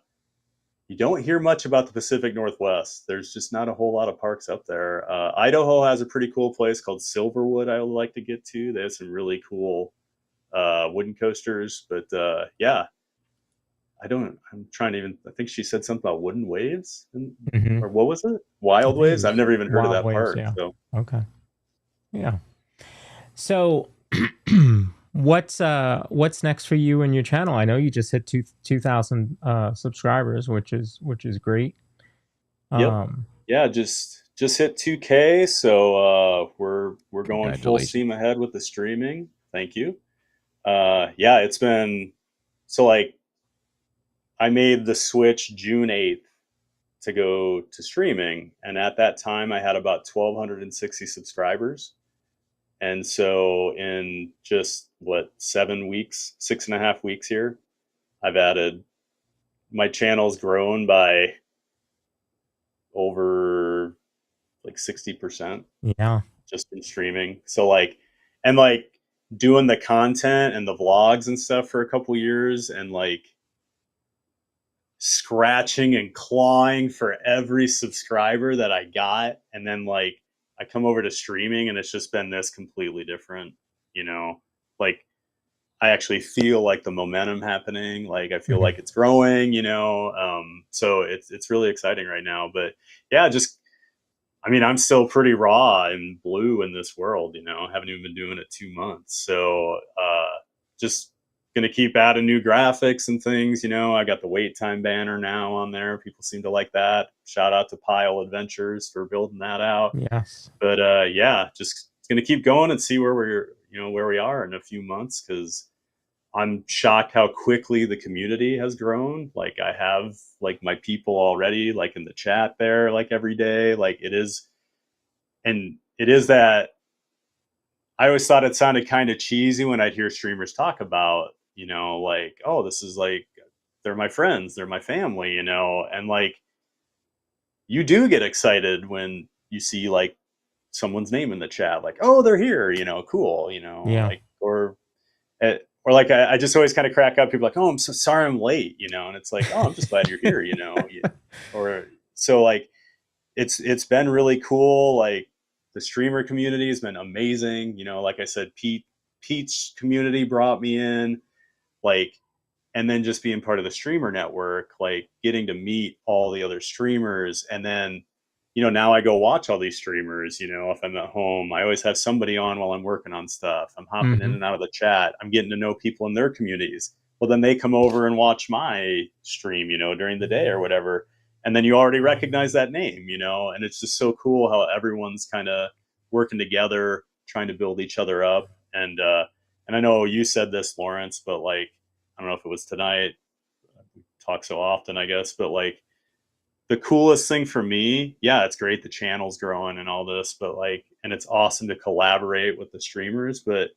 you don't hear much about the Pacific Northwest. There's just not a whole lot of parks up there. Idaho has a pretty cool place called Silverwood I would like to get to. They have some really cool wooden coasters, but yeah, I think she said something about wooden waves, or what was it? Wild Waves? I've never even heard of that park. Yeah. So. Okay. Yeah. So what's next for you and your channel? I know you just hit 2,000 subscribers, which is great. Yep. Yeah, just hit 2K, so we're going full steam ahead with the streaming. Thank you. Yeah, it's been so, like, I made the switch June 8th to go to streaming, and at that time I had about 1,260 subscribers. And so in just 7 weeks, 6.5 weeks here, my channel's grown by over like 60%. Yeah. Just in streaming. So doing the content and the vlogs and stuff for a couple years, and like scratching and clawing for every subscriber that I got. And then like I come over to streaming and it's just been this completely different, like I actually feel like the momentum happening. Like I feel like it's growing, so it's really exciting right now. But yeah, I'm still pretty raw and blue in this world, haven't even been doing it 2 months. So just going to keep adding new graphics and things. I got the wait time banner now on there. People seem to like that. Shout out to Pile Adventures for building that out. Yes. But yeah, just going to keep going and see where where we are in a few months, because I'm shocked how quickly the community has grown. Like I have like my people already, like in the chat there, like every day, like it is that I always thought it sounded kind of cheesy when I'd hear streamers talk about, like, oh, this is like, they're my friends, they're my family, and like, you do get excited when you see like someone's name in the chat, like, oh, they're here, cool, Yeah. like, or like, I just always kind of crack up. People are like, oh, I'm so sorry I'm late, and it's like, oh, I'm just glad you're here, or so like, it's been really cool. Like the streamer community has been amazing. Like I said, Pete's community brought me in, like, and then just being part of the streamer network, like getting to meet all the other streamers. And then, now I go watch all these streamers, if I'm at home, I always have somebody on while I'm working on stuff. I'm hopping in and out of the chat. I'm getting to know people in their communities. Well, then they come over and watch my stream, during the day or whatever. And then you already recognize that name, and it's just so cool how everyone's kind of working together, trying to build each other up. And I know you said this, Lawrence, but like, I don't know if it was tonight, we talk so often, I guess, but like the coolest thing for me, yeah, it's great. The channel's growing and all this, but like, and it's awesome to collaborate with the streamers, but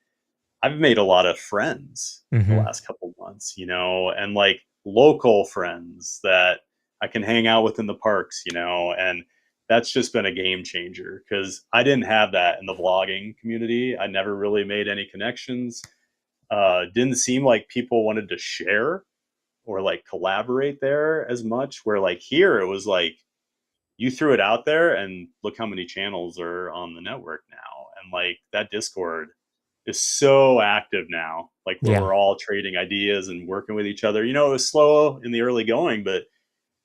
I've made a lot of friends the last couple months, and like local friends that I can hang out with in the parks, and that's just been a game changer because I didn't have that in the vlogging community. I never really made any connections. Didn't seem like people wanted to share or like collaborate there as much, where like here it was like you threw it out there and look how many channels are on the network now. And like that Discord is so active now, like where we're all trading ideas and working with each other. It was slow in the early going, but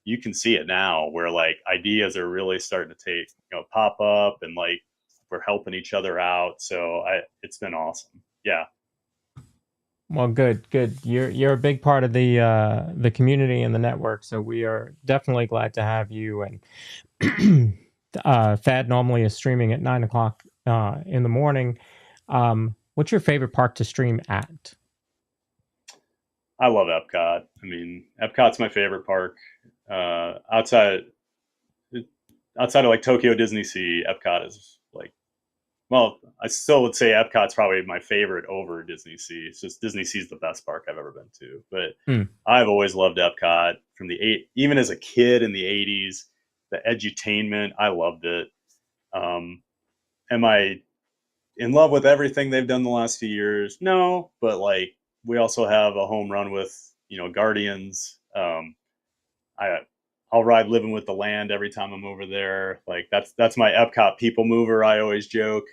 you can see it now where like ideas are really starting to pop up, and like we're helping each other out. So it's been awesome. Yeah. Well, good. You're a big part of the community and the network, so we are definitely glad to have you. And Thad normally is streaming at 9 o'clock in the morning. What's your favorite park to stream at? I love Epcot. I mean, Epcot's my favorite park. Outside of like Tokyo Disney Sea, Epcot is like, well, I still would say Epcot's probably my favorite over Disney Sea. It's just Disney Sea is the best park I've ever been to. But I've always loved Epcot from even as a kid in the 80s. The edutainment, I loved it. Am I in love with everything they've done the last few years? No, but like we also have a home run with Guardians. I'll ride Living with the Land every time I'm over there. Like that's my Epcot people mover. I always joke,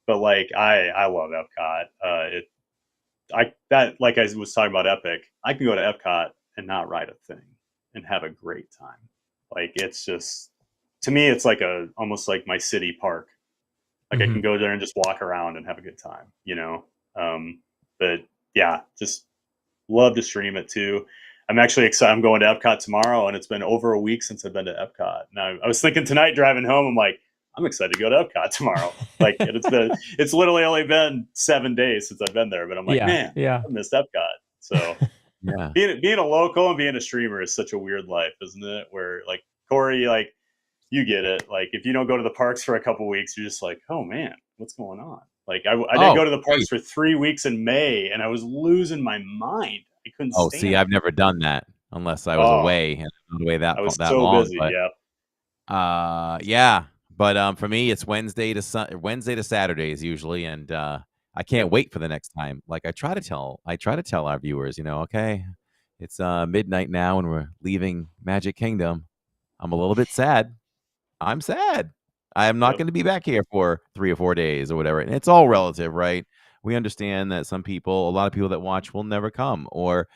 but like I love Epcot. Like I was talking about Epic, I can go to Epcot and not ride a thing and have a great time. Like it's just, to me, it's like almost like my city park. Like I can go there and just walk around and have a good time, but yeah, just love to stream it too. I'm actually excited. I'm going to Epcot tomorrow, and it's been over a week since I've been to Epcot. Now I was thinking tonight driving home, I'm like, I'm excited to go to Epcot tomorrow. Like it's literally only been 7 days since I've been there, but I'm like, I missed Epcot. So being a local and being a streamer is such a weird life, isn't it? Where like Corey, like you get it. Like if you don't go to the parks for a couple weeks, you're just like, oh man, what's going on? Like I didn't go to the parks for 3 weeks in May, and I was losing my mind. I couldn't stand see, it. I've never done that unless I was away, and not away that I was that so long. busy. But, yeah. But for me, it's Wednesday to Saturdays usually, and I can't wait for the next time. Like I try to tell our viewers, okay, it's midnight now, and we're leaving Magic Kingdom. I'm a little bit sad. I'm sad. I am not going to be back here for 3 or 4 days or whatever. And it's all relative, right? We understand that a lot of people that watch will never come, or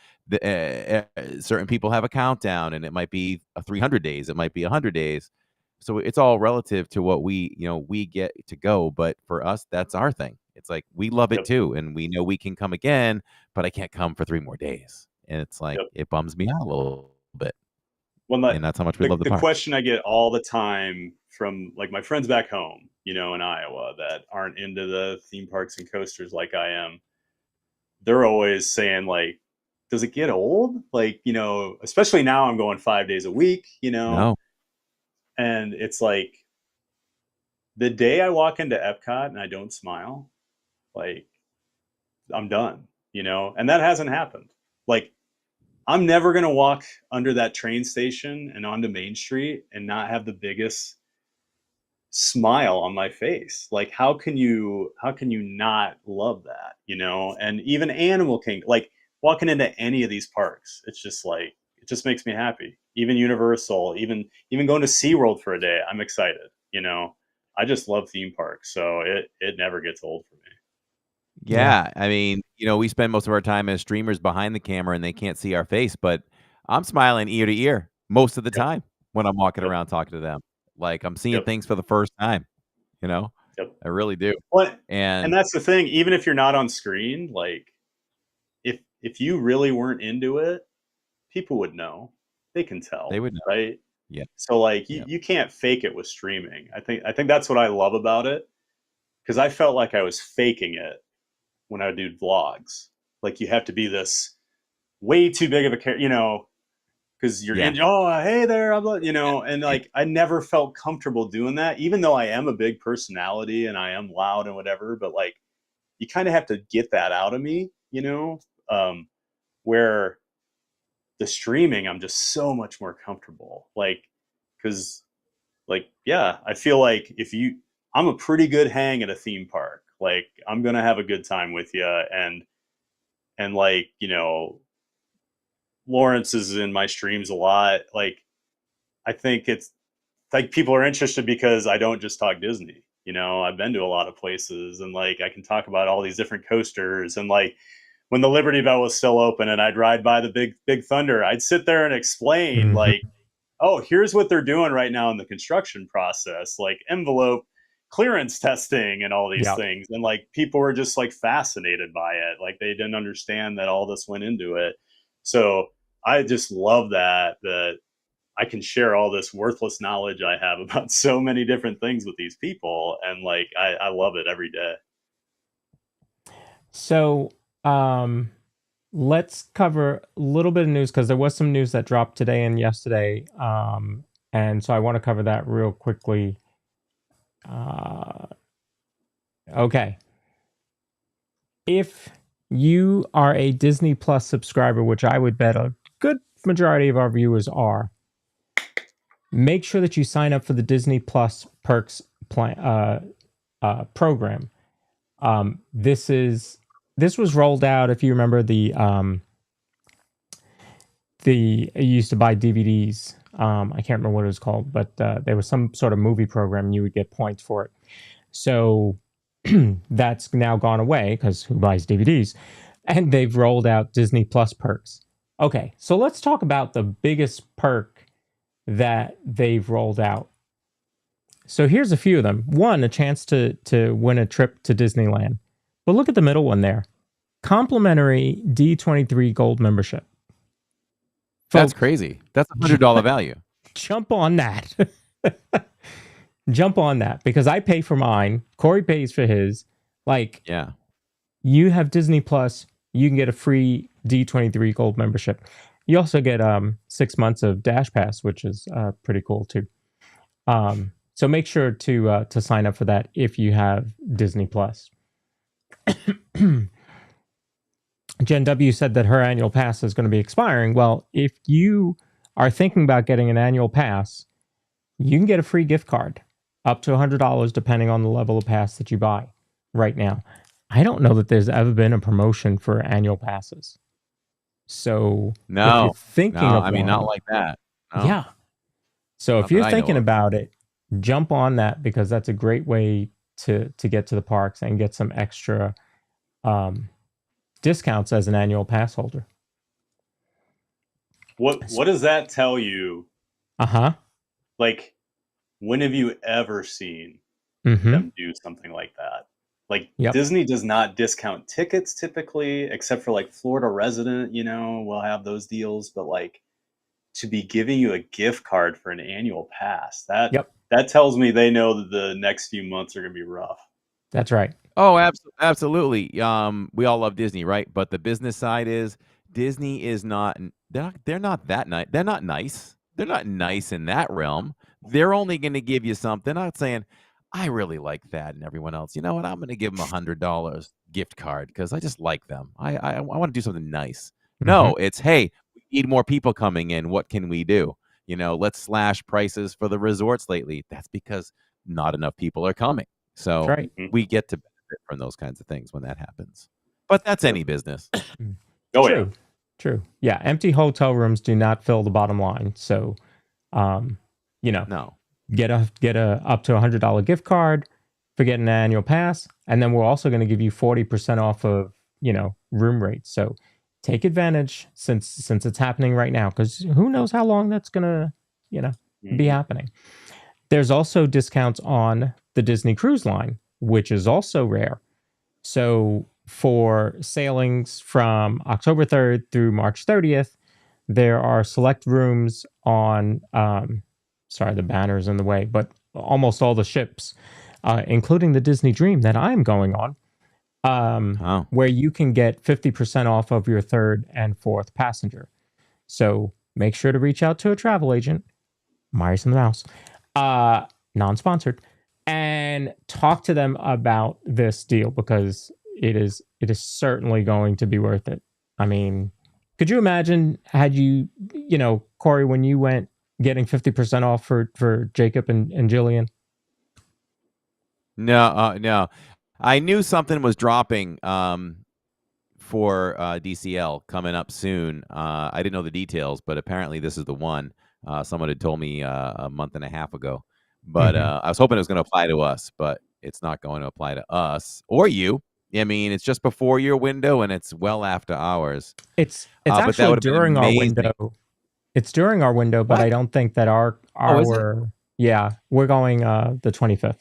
certain people have a countdown, and it might be 300 days, it might be 100 days. So it's all relative to what we get to go. But for us, that's our thing. It's like we love it too, and we know we can come again, but I can't come for 3 more days, and it's like it bums me out a little bit. And that's how much we love the park. The question I get all the time from like my friends back home, in Iowa that aren't into the theme parks and coasters like I am, they're always saying like, does it get old? Like, especially now I'm going 5 days a week, No. And it's like the day I walk into Epcot and I don't smile, like I'm done, and that hasn't happened. Like I'm never going to walk under that train station and onto Main Street and not have the biggest smile on my face. Like, how can you not love that, And even Animal Kingdom, like walking into any of these parks, it's just like, it just makes me happy. Even Universal, even going to SeaWorld for a day, I'm excited, I just love theme parks. So it never gets old for me. Yeah, I mean, we spend most of our time as streamers behind the camera, and they can't see our face, but I'm smiling ear to ear most of the time when I'm walking around talking to them. Like I'm seeing things for the first time, I really do. And that's the thing, even if you're not on screen, like if you really weren't into it, people would know. They can tell. They would know. Right? Yeah. So like you can't fake it with streaming. I think that's what I love about it, because I felt like I was faking it when I do vlogs. Like you have to be this way too big of a character, because you're hey there, I'm and like I never felt comfortable doing that, even though I am a big personality and I am loud and whatever, but like you kind of have to get that out of me, where the streaming, I'm just so much more comfortable. Like, because, like, yeah, I feel like I'm a pretty good hang at a theme park. Like, I'm gonna have a good time with you, and like, you know, Lawrence is in my streams a lot. Like, I think it's like people are interested because I don't just talk Disney. You know, I've been to a lot of places, and like I can talk about all these different coasters, and like when the Liberty Bell was still open and I'd ride by the Big Thunder, I'd sit there and explain like, oh, here's what they're doing right now in the construction process, like envelope clearance testing and all these things. And like people were just like fascinated by it. Like they didn't understand that all this went into it. So I just love that I can share all this worthless knowledge I have about so many different things with these people. And like, I love it every day. So let's cover a little bit of news because there was some news that dropped today and yesterday. And so I want to cover that real quickly. Okay. If you are a Disney Plus subscriber, which I would bet a good majority of our viewers are, make sure that you sign up for the Disney Plus Perks plan, program. This was rolled out, if you remember, you used to buy DVDs. I can't remember what it was called, but there was some sort of movie program and you would get points for it. So that's now gone away because who buys DVDs? And they've rolled out Disney Plus Perks. Okay, so let's talk about the biggest perk that they've rolled out. So here's a few of them. One, a chance to win a trip to Disneyland. But look at the middle one there. Complimentary D23 Gold membership. That's crazy. That's $100 value. Jump on that. Jump on that because I pay for mine. Corey pays for his. Like, yeah, you have Disney Plus, you can get a free D23 Gold membership. You also get 6 months of Dash Pass, which is pretty cool too. So make sure to sign up for that if you have Disney Plus. Jen W said that her annual pass is going to be expiring. Well, if you are thinking about getting an annual pass, you can get a free gift card up to $100 depending on the level of pass that you buy right now. I don't know that there's ever been a promotion for annual passes. So if you're thinking of I mean, not like that. No. Yeah. So if you're thinking about it, jump on that because that's a great way to get to the parks and get some extra discounts as an annual pass holder. What does that tell you? Like, when have you ever seen them do something like that? Like, Disney does not discount tickets typically, except for like Florida Resident, you know, will have those deals. But like, to be giving you a gift card for an annual pass, that tells me they know that the next few months are going to be rough. That's right. Oh, absolutely. We all love Disney, right? But the business side is Disney is not. They're not that nice. They're not nice. They're not nice in that realm. They're only going to give you something. Not saying I really like that and everyone else. You know what? I'm going to give them $100 gift card because I just like them. I want to do something nice. No, it's hey, we need more people coming in. What can we do? You know, let's slash prices for the resorts lately. That's because not enough people are coming. So we get to benefit from those kinds of things when that happens. But that's any business. True. Yeah, empty hotel rooms do not fill the bottom line. So, you know, get a up to $100 gift card for getting an annual pass, and then we're also going to give you 40% off of room rates. So take advantage since it's happening right now, because who knows how long that's going to be happening. There's also discounts on the Disney Cruise Line, which is also rare. So for sailings from October 3rd through March 30th, there are select rooms on, sorry, the banner's in the way, but almost all the ships, including the Disney Dream that I'm going on, where you can get 50% off of your third and fourth passenger. So make sure to reach out to a travel agent, Myers and the Mouse, non-sponsored, and talk to them about this deal, because it is certainly going to be worth it. I mean, Could you imagine had you know, Corey, when you went getting 50% off for Jacob and Jillian? No, no. I knew something was dropping for DCL coming up soon. I didn't know the details, but apparently this is the one. Someone had told me a month and a half ago. But I was hoping it was going to apply to us, but it's not going to apply to us or you. I mean, it's just before your window and it's well after ours. It's actually during our window. It's during our window, but What? I don't think that our is it? yeah, we're going the 25th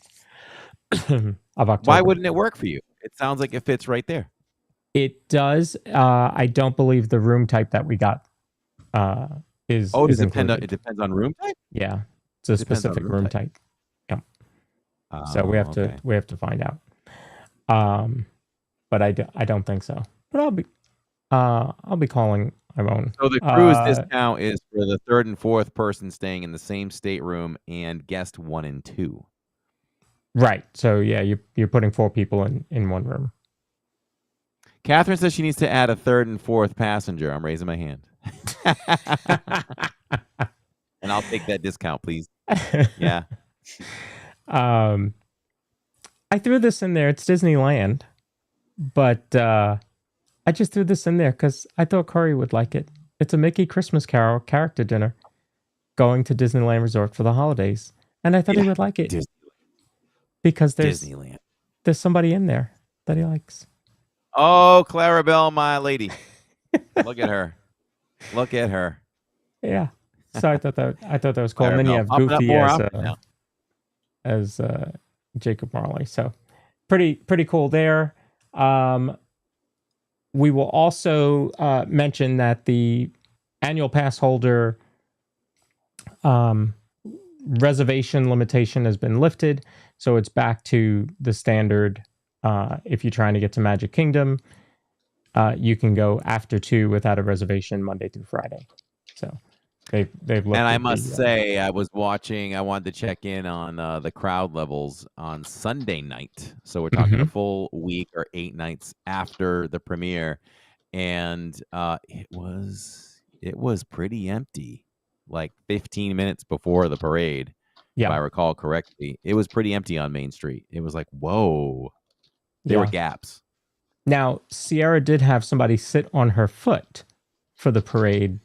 of October. Why wouldn't it work for you? It sounds like it fits right there. It does. I don't believe the room type that we got is. Oh, is it depends included. on room type? Yeah, it's a Depends on specific room room type. Yep. So we have to find out. But I don't think so. But I'll be calling Ivone. So the cruise discount is for the third and fourth person staying in the same stateroom and guest 1 and 2. Right. So yeah, you're putting 4 people in one room. Catherine says she needs to add a third and fourth passenger. I'm raising my hand. And I'll take that discount, please. Yeah. I threw this in there. It's Disneyland, but I just threw this in there because I thought Corey would like it. It's a Mickey Christmas Carol character dinner going to Disneyland Resort for the holidays. And I thought he would like it. Because there's somebody in there that he likes. Oh, Clarabelle, my lady. Look at her. Look at her. Yeah. So I thought that was cool. And then you have Goofy as Jacob Marley. So pretty cool there. We will also mention that the annual pass holder reservation limitation has been lifted. So it's back to the standard. If you're trying to get to Magic Kingdom, you can go after 2 without a reservation Monday through Friday. So they've lifted. And I must say, I was watching. I wanted to check in on the crowd levels on Sunday night. So we're talking a full week or 8 nights after the premiere, and it was pretty empty. Like 15 minutes before the parade, if I recall correctly, it was pretty empty on Main Street. It was like, whoa, there were gaps. Now, Sierra did have somebody sit on her foot for the parade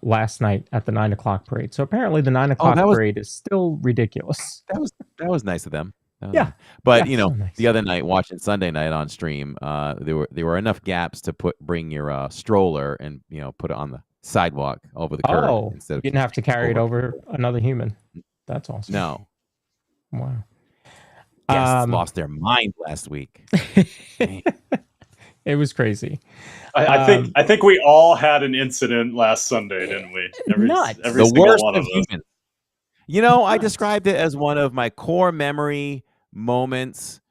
last night at the 9 o'clock parade. So apparently the 9 o'clock parade is still ridiculous. That was nice of them. Yeah. But Yeah, you know, so nice. the other night watching Sunday night on stream, there were enough gaps to bring your stroller and put it on the sidewalk over the curb instead of you didn't have to carry it over another human. That's awesome. No. Wow. Guests lost their mind last week. It was crazy. I think we all had an incident last Sunday, didn't we? Every the single worst one of of us. humans. I described it as one of my core memory moments,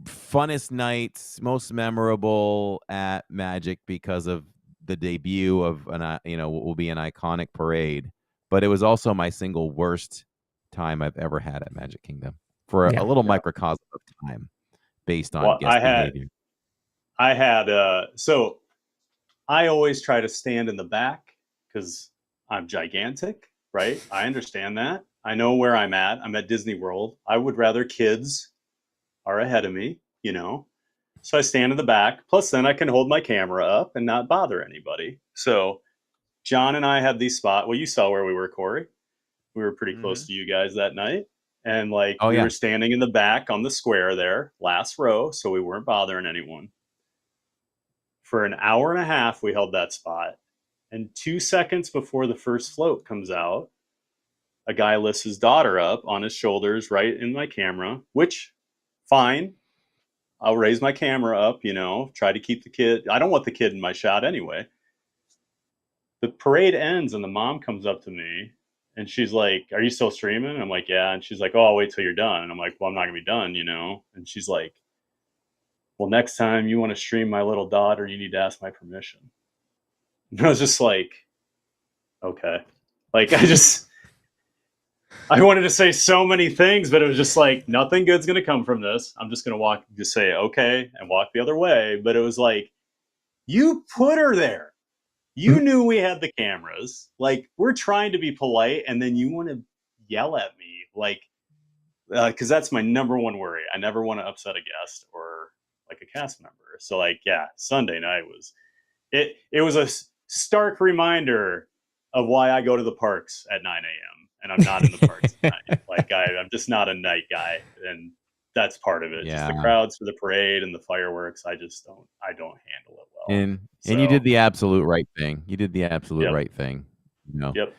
funnest nights, most memorable at Magic because of the debut of what will be an iconic parade. But it was also my single worst time I've ever had at Magic Kingdom for a little microcosm of time based on guest behavior. So I always try to stand in the back because I'm gigantic, right? I understand that. I know where I'm at. I'm at Disney World. I would rather kids are ahead of me, So I stand in the back. Plus, then I can hold my camera up and not bother anybody. So John and I had these spots. Well, you saw where we were, Corey. We were pretty close to you guys that night. And we were standing in the back on the square there, last row. So we weren't bothering anyone. For an hour and a half, we held that spot. And 2 seconds before the first float comes out, a guy lifts his daughter up on his shoulders right in my camera, which, fine. I'll raise my camera up, try to keep the kid. I don't want the kid in my shot anyway. The parade ends and the mom comes up to me and she's like, "Are you still streaming?" And I'm like, "Yeah." And she's like, "Oh, I'll wait till you're done." And I'm like, "Well, I'm not going to be done, And she's like, "Well, next time you want to stream my little daughter, you need to ask my permission." And I was just like, okay. I wanted to say so many things, but it was just like, nothing good's going to come from this. I'm just going to just say, okay, and walk the other way. But it was like, you put her there. You knew we had the cameras. Like, we're trying to be polite, and then you want to yell at me, like, because that's my number one worry. I never want to upset a guest or like a cast member. So, like, yeah, Sunday night was it was a stark reminder of why I go to the parks at 9 a.m. and I'm not in the parks at night. Like, I'm just not a night guy, and that's part of it. Just the crowds for the parade and the fireworks. I don't handle it well. And you did the absolute right thing. You did the absolute right thing. You know. Yep.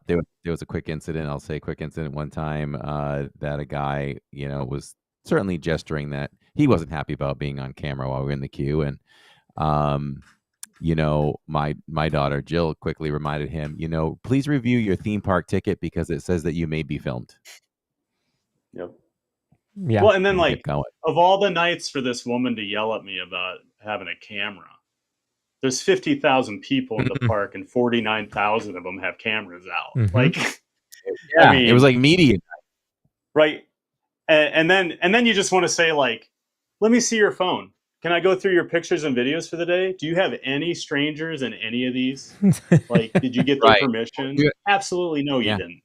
There was a quick incident. I'll say a quick incident one time that a guy, was certainly gesturing that he wasn't happy about being on camera while we were in the queue, and my daughter Jill quickly reminded him, please review your theme park ticket because it says that you may be filmed. Yep. Yeah. Well, and then like of all the nights for this woman to yell at me about having a camera, there's 50,000 people in the park and 49,000 of them have cameras out. Mm-hmm. Like, yeah, I mean, it was like media, right? And then you just want to say, like, let me see your phone. Can I go through your pictures and videos for the day? Do you have any strangers in any of these? Like, did you get their permission? Absolutely no, you didn't.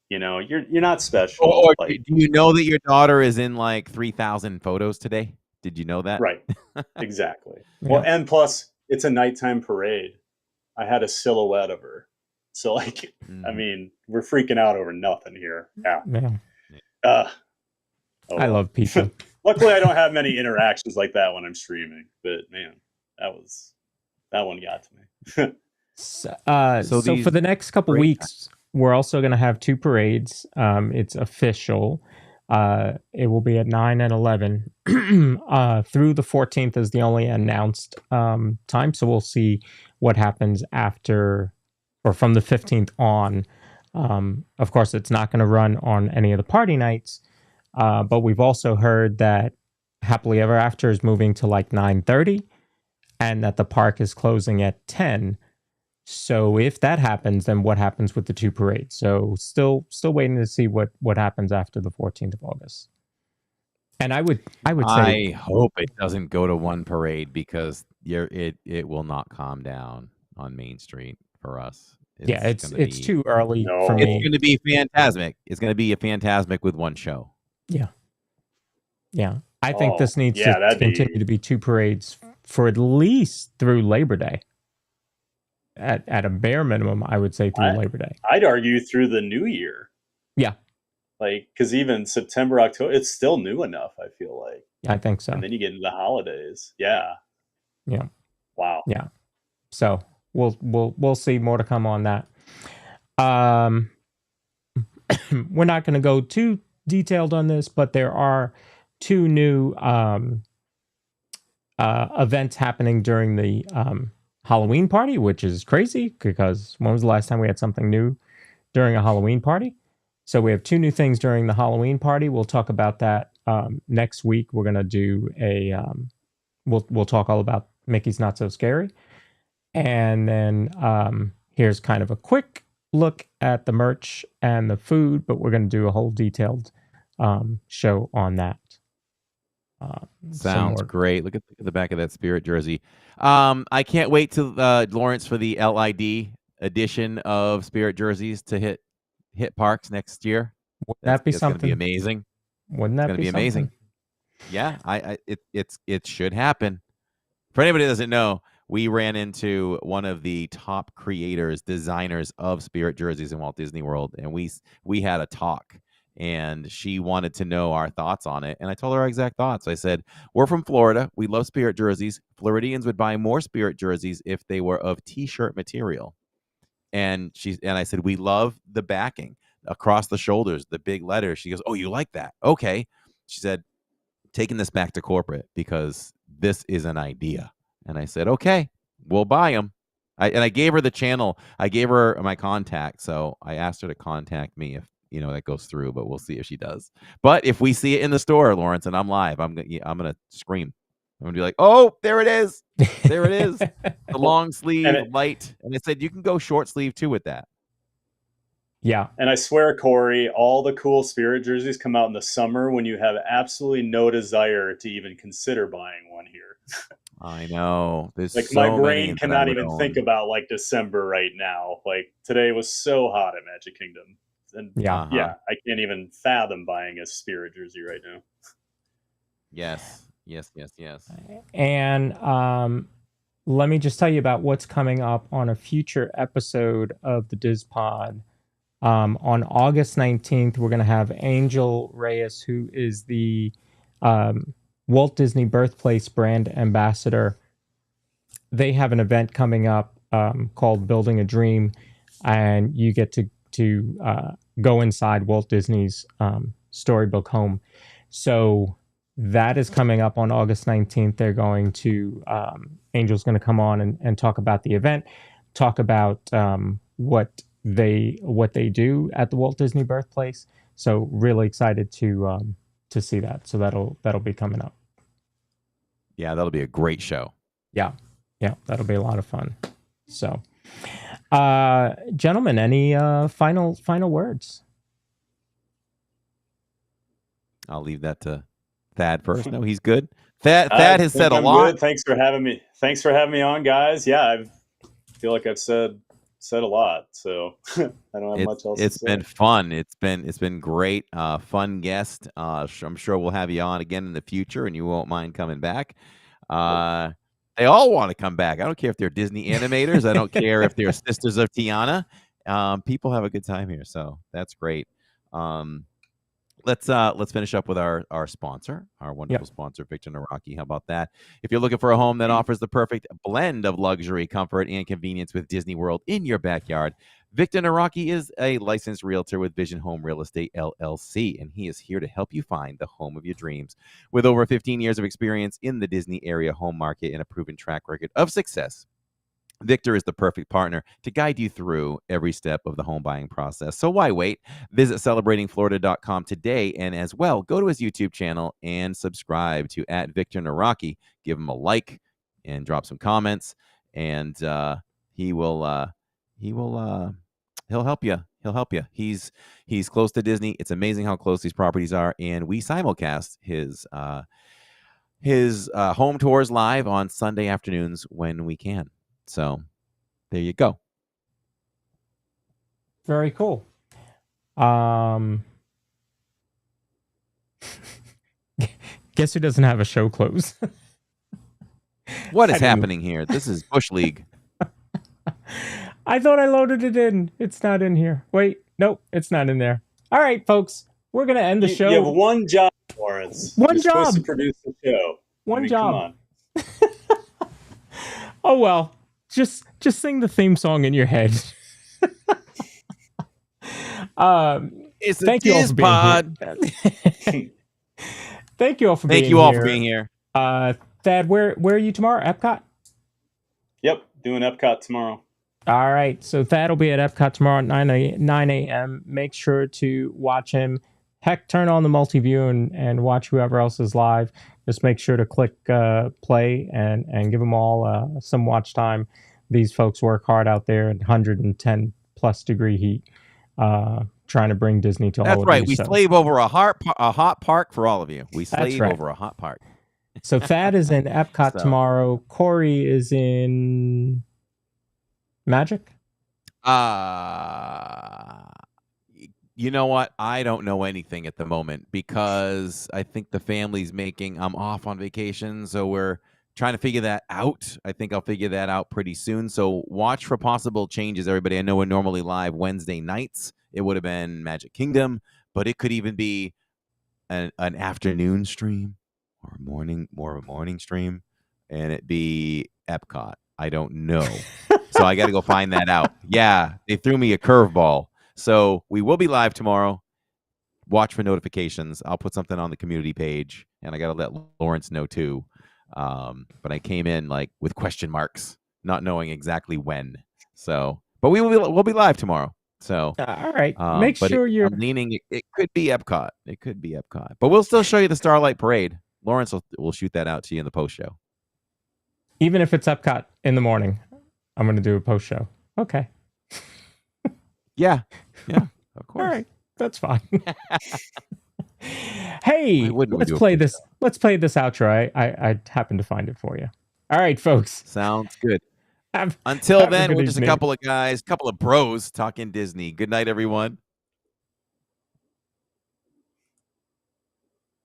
You're not special. Or do you know that your daughter is in like 3,000 photos today? Did you know that? Right. Exactly. Well, and plus, it's a nighttime parade. I had a silhouette of her. So, like, I mean, we're freaking out over nothing here. Yeah. I love people. Luckily, I don't have many interactions like that when I'm streaming. But, man, that one got to me. So for the next couple weeks, we're also going to have two parades. It's official. It will be at 9 and 11 through the 14th is the only announced time. So we'll see what happens after or from the 15th on. Of course, it's not going to run on any of the party nights, but we've also heard that Happily Ever After is moving to like 9:30 and that the park is closing at 10. So if that happens, then what happens with the two parades? So still waiting to see what happens after the 14th of August. And I would say I hope it doesn't go to one parade because it will not calm down on Main Street for us. It's too early for me. It's going to be Phantasmic. It's going to be a Phantasmic with one show. Yeah. I think this needs to continue to be two parades for at least through Labor Day. At a bare minimum, I would say through Labor Day. I'd argue through the new year. Yeah. Like, because even September, October, it's still new enough, I feel like. I think so. And then you get into the holidays. Yeah. Yeah. Wow. Yeah. So we'll see more to come on that. We're not going to go too detailed on this, but there are two new events happening during the Halloween party, which is crazy because when was the last time we had something new during a Halloween party? So we have two new things during the Halloween party. We'll talk about that next week. We're going to do we'll talk all about Mickey's Not So Scary. And then here's kind of a quick look at the merch and the food, but we're going to do a whole detailed show on that. Sounds great. Look at the back of that Spirit jersey. I can't wait to Lawrence for the LID edition of Spirit jerseys to hit parks next year. Wouldn't that be something? It's going to be amazing. Wouldn't that be amazing? Yeah, it should happen. For anybody that doesn't know, we ran into one of the top designers of Spirit jerseys in Walt Disney World, and we had a talk. And she wanted to know our thoughts on it. And I told her our exact thoughts. I said, we're from Florida. We love Spirit jerseys. Floridians would buy more Spirit jerseys if they were of T-shirt material. And I said, we love the backing across the shoulders, the big letters. She goes, oh, you like that? Okay. She said, taking this back to corporate because this is an idea. And I said, okay, we'll buy them. I gave her the channel. I gave her my contact. So I asked her to contact me if that goes through, but we'll see if she does. But if we see it in the store, Lawrence, and I'm live, I'm gonna scream. I'm gonna be like, "Oh, there it is! There it is! The long sleeve, light." And I said, "You can go short sleeve too with that." Yeah. And I swear, Corey, all the cool Spirit jerseys come out in the summer when you have absolutely no desire to even consider buying one here. I know. There's Like so my many brain that I cannot would even own. think about like December right now. Like today was so hot at Magic Kingdom. And Yeah. yeah, I can't even fathom buying a Spirit jersey right now. Yes. And let me just tell you about what's coming up on a future episode of the DIZPod. On August 19th, we're going to have Angel Reyes, who is the Walt Disney Birthplace brand ambassador. They have an event coming up called Building a Dream, and you get to go inside Walt Disney's storybook home. So that is coming up on August 19th. They're going to, Angel's going to come on and talk about the event, talk about what they do at the Walt Disney Birthplace. So really excited to see that. So that'll be coming up. Yeah, that'll be a great show. Yeah, that'll be a lot of fun. So, gentlemen, any final words? I'll leave that to Thad first. No, he's good. Thad has said a lot. Good. Thanks for having me. Thanks for having me on, guys. Yeah, I feel like I've said a lot, so I don't have much else to say. It's been fun. It's been great. Fun guest. I'm sure we'll have you on again in the future, and you won't mind coming back. They all want to come back. I don't care if they're Disney animators. I don't care if they're Sisters of Tiana. People have a good time here, so that's great. Let's finish up with our sponsor, our wonderful sponsor, Victor Naraki. How about that? If you're looking for a home that offers the perfect blend of luxury, comfort, and convenience with Disney World in your backyard, Victor Naraki is a licensed realtor with Vision Home Real Estate LLC, and he is here to help you find the home of your dreams. With over 15 years of experience in the Disney area home market and a proven track record of success, Victor is the perfect partner to guide you through every step of the home buying process. So why wait? Visit celebratingflorida.com today, and as well, go to his YouTube channel and subscribe to @VictorNaraki. Give him a like and drop some comments, and he'll help you. He'll help you. He's close to Disney. It's amazing how close these properties are, and we simulcast his home tours live on Sunday afternoons when we can. So there you go. Very cool. Guess who doesn't have a show close? What is happening here? This is Bush League. I thought I loaded it in. It's not in here. Wait, nope, it's not in there. All right, folks, we're gonna end the show. You have one job, Lawrence. One You're job. supposed to produce the show. One job. Come on. Oh well. Just sing the theme song in your head. It's thank you all for being here. Thank you all for being here. Thank you all for being here. Thad, where are you tomorrow? Epcot? Yep, doing Epcot tomorrow. All right, so Thad will be at Epcot tomorrow at 9 a.m. Make sure to watch him. Heck, turn on the multi-view and watch whoever else is live. Just make sure to click play and give them all some watch time. These folks work hard out there in 110 plus degree heat, trying to bring Disney to all of you. That's right. We slave over a hot park for all of you. We slave over a hot park. So Thad is in Epcot tomorrow. Corey is in Magic. You know what? I don't know anything at the moment because I think the family's I'm off on vacation, so we're trying to figure that out. I think I'll figure that out pretty soon. So watch for possible changes, everybody. I know we're normally live Wednesday nights. It would have been Magic Kingdom, but it could even be an afternoon stream or more of a morning stream, and it be Epcot. I don't know. So I got to go find that out. Yeah, they threw me a curveball. So we will be live tomorrow. Watch for notifications. I'll put something on the community page, and I got to let Lawrence know too. But I came in with question marks, not knowing exactly when. So, but we'll be live tomorrow. So, all right. Make sure you're leaning. It could be Epcot. It could be Epcot. But we'll still show you the Starlight Parade. Lawrence will shoot that out to you in the post show. Even if it's Epcot in the morning, I'm going to do a post show. Okay. Yeah, of course. All right, that's fine. Hey, let's play this. Let's play this outro. I happened to find it for you. All right, folks. Sounds good. have Until a then, good we're just a evening. couple of guys, couple of bros talking Disney. Good night, everyone.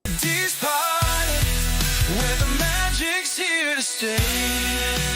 DIZPod, where the magic's here to stay.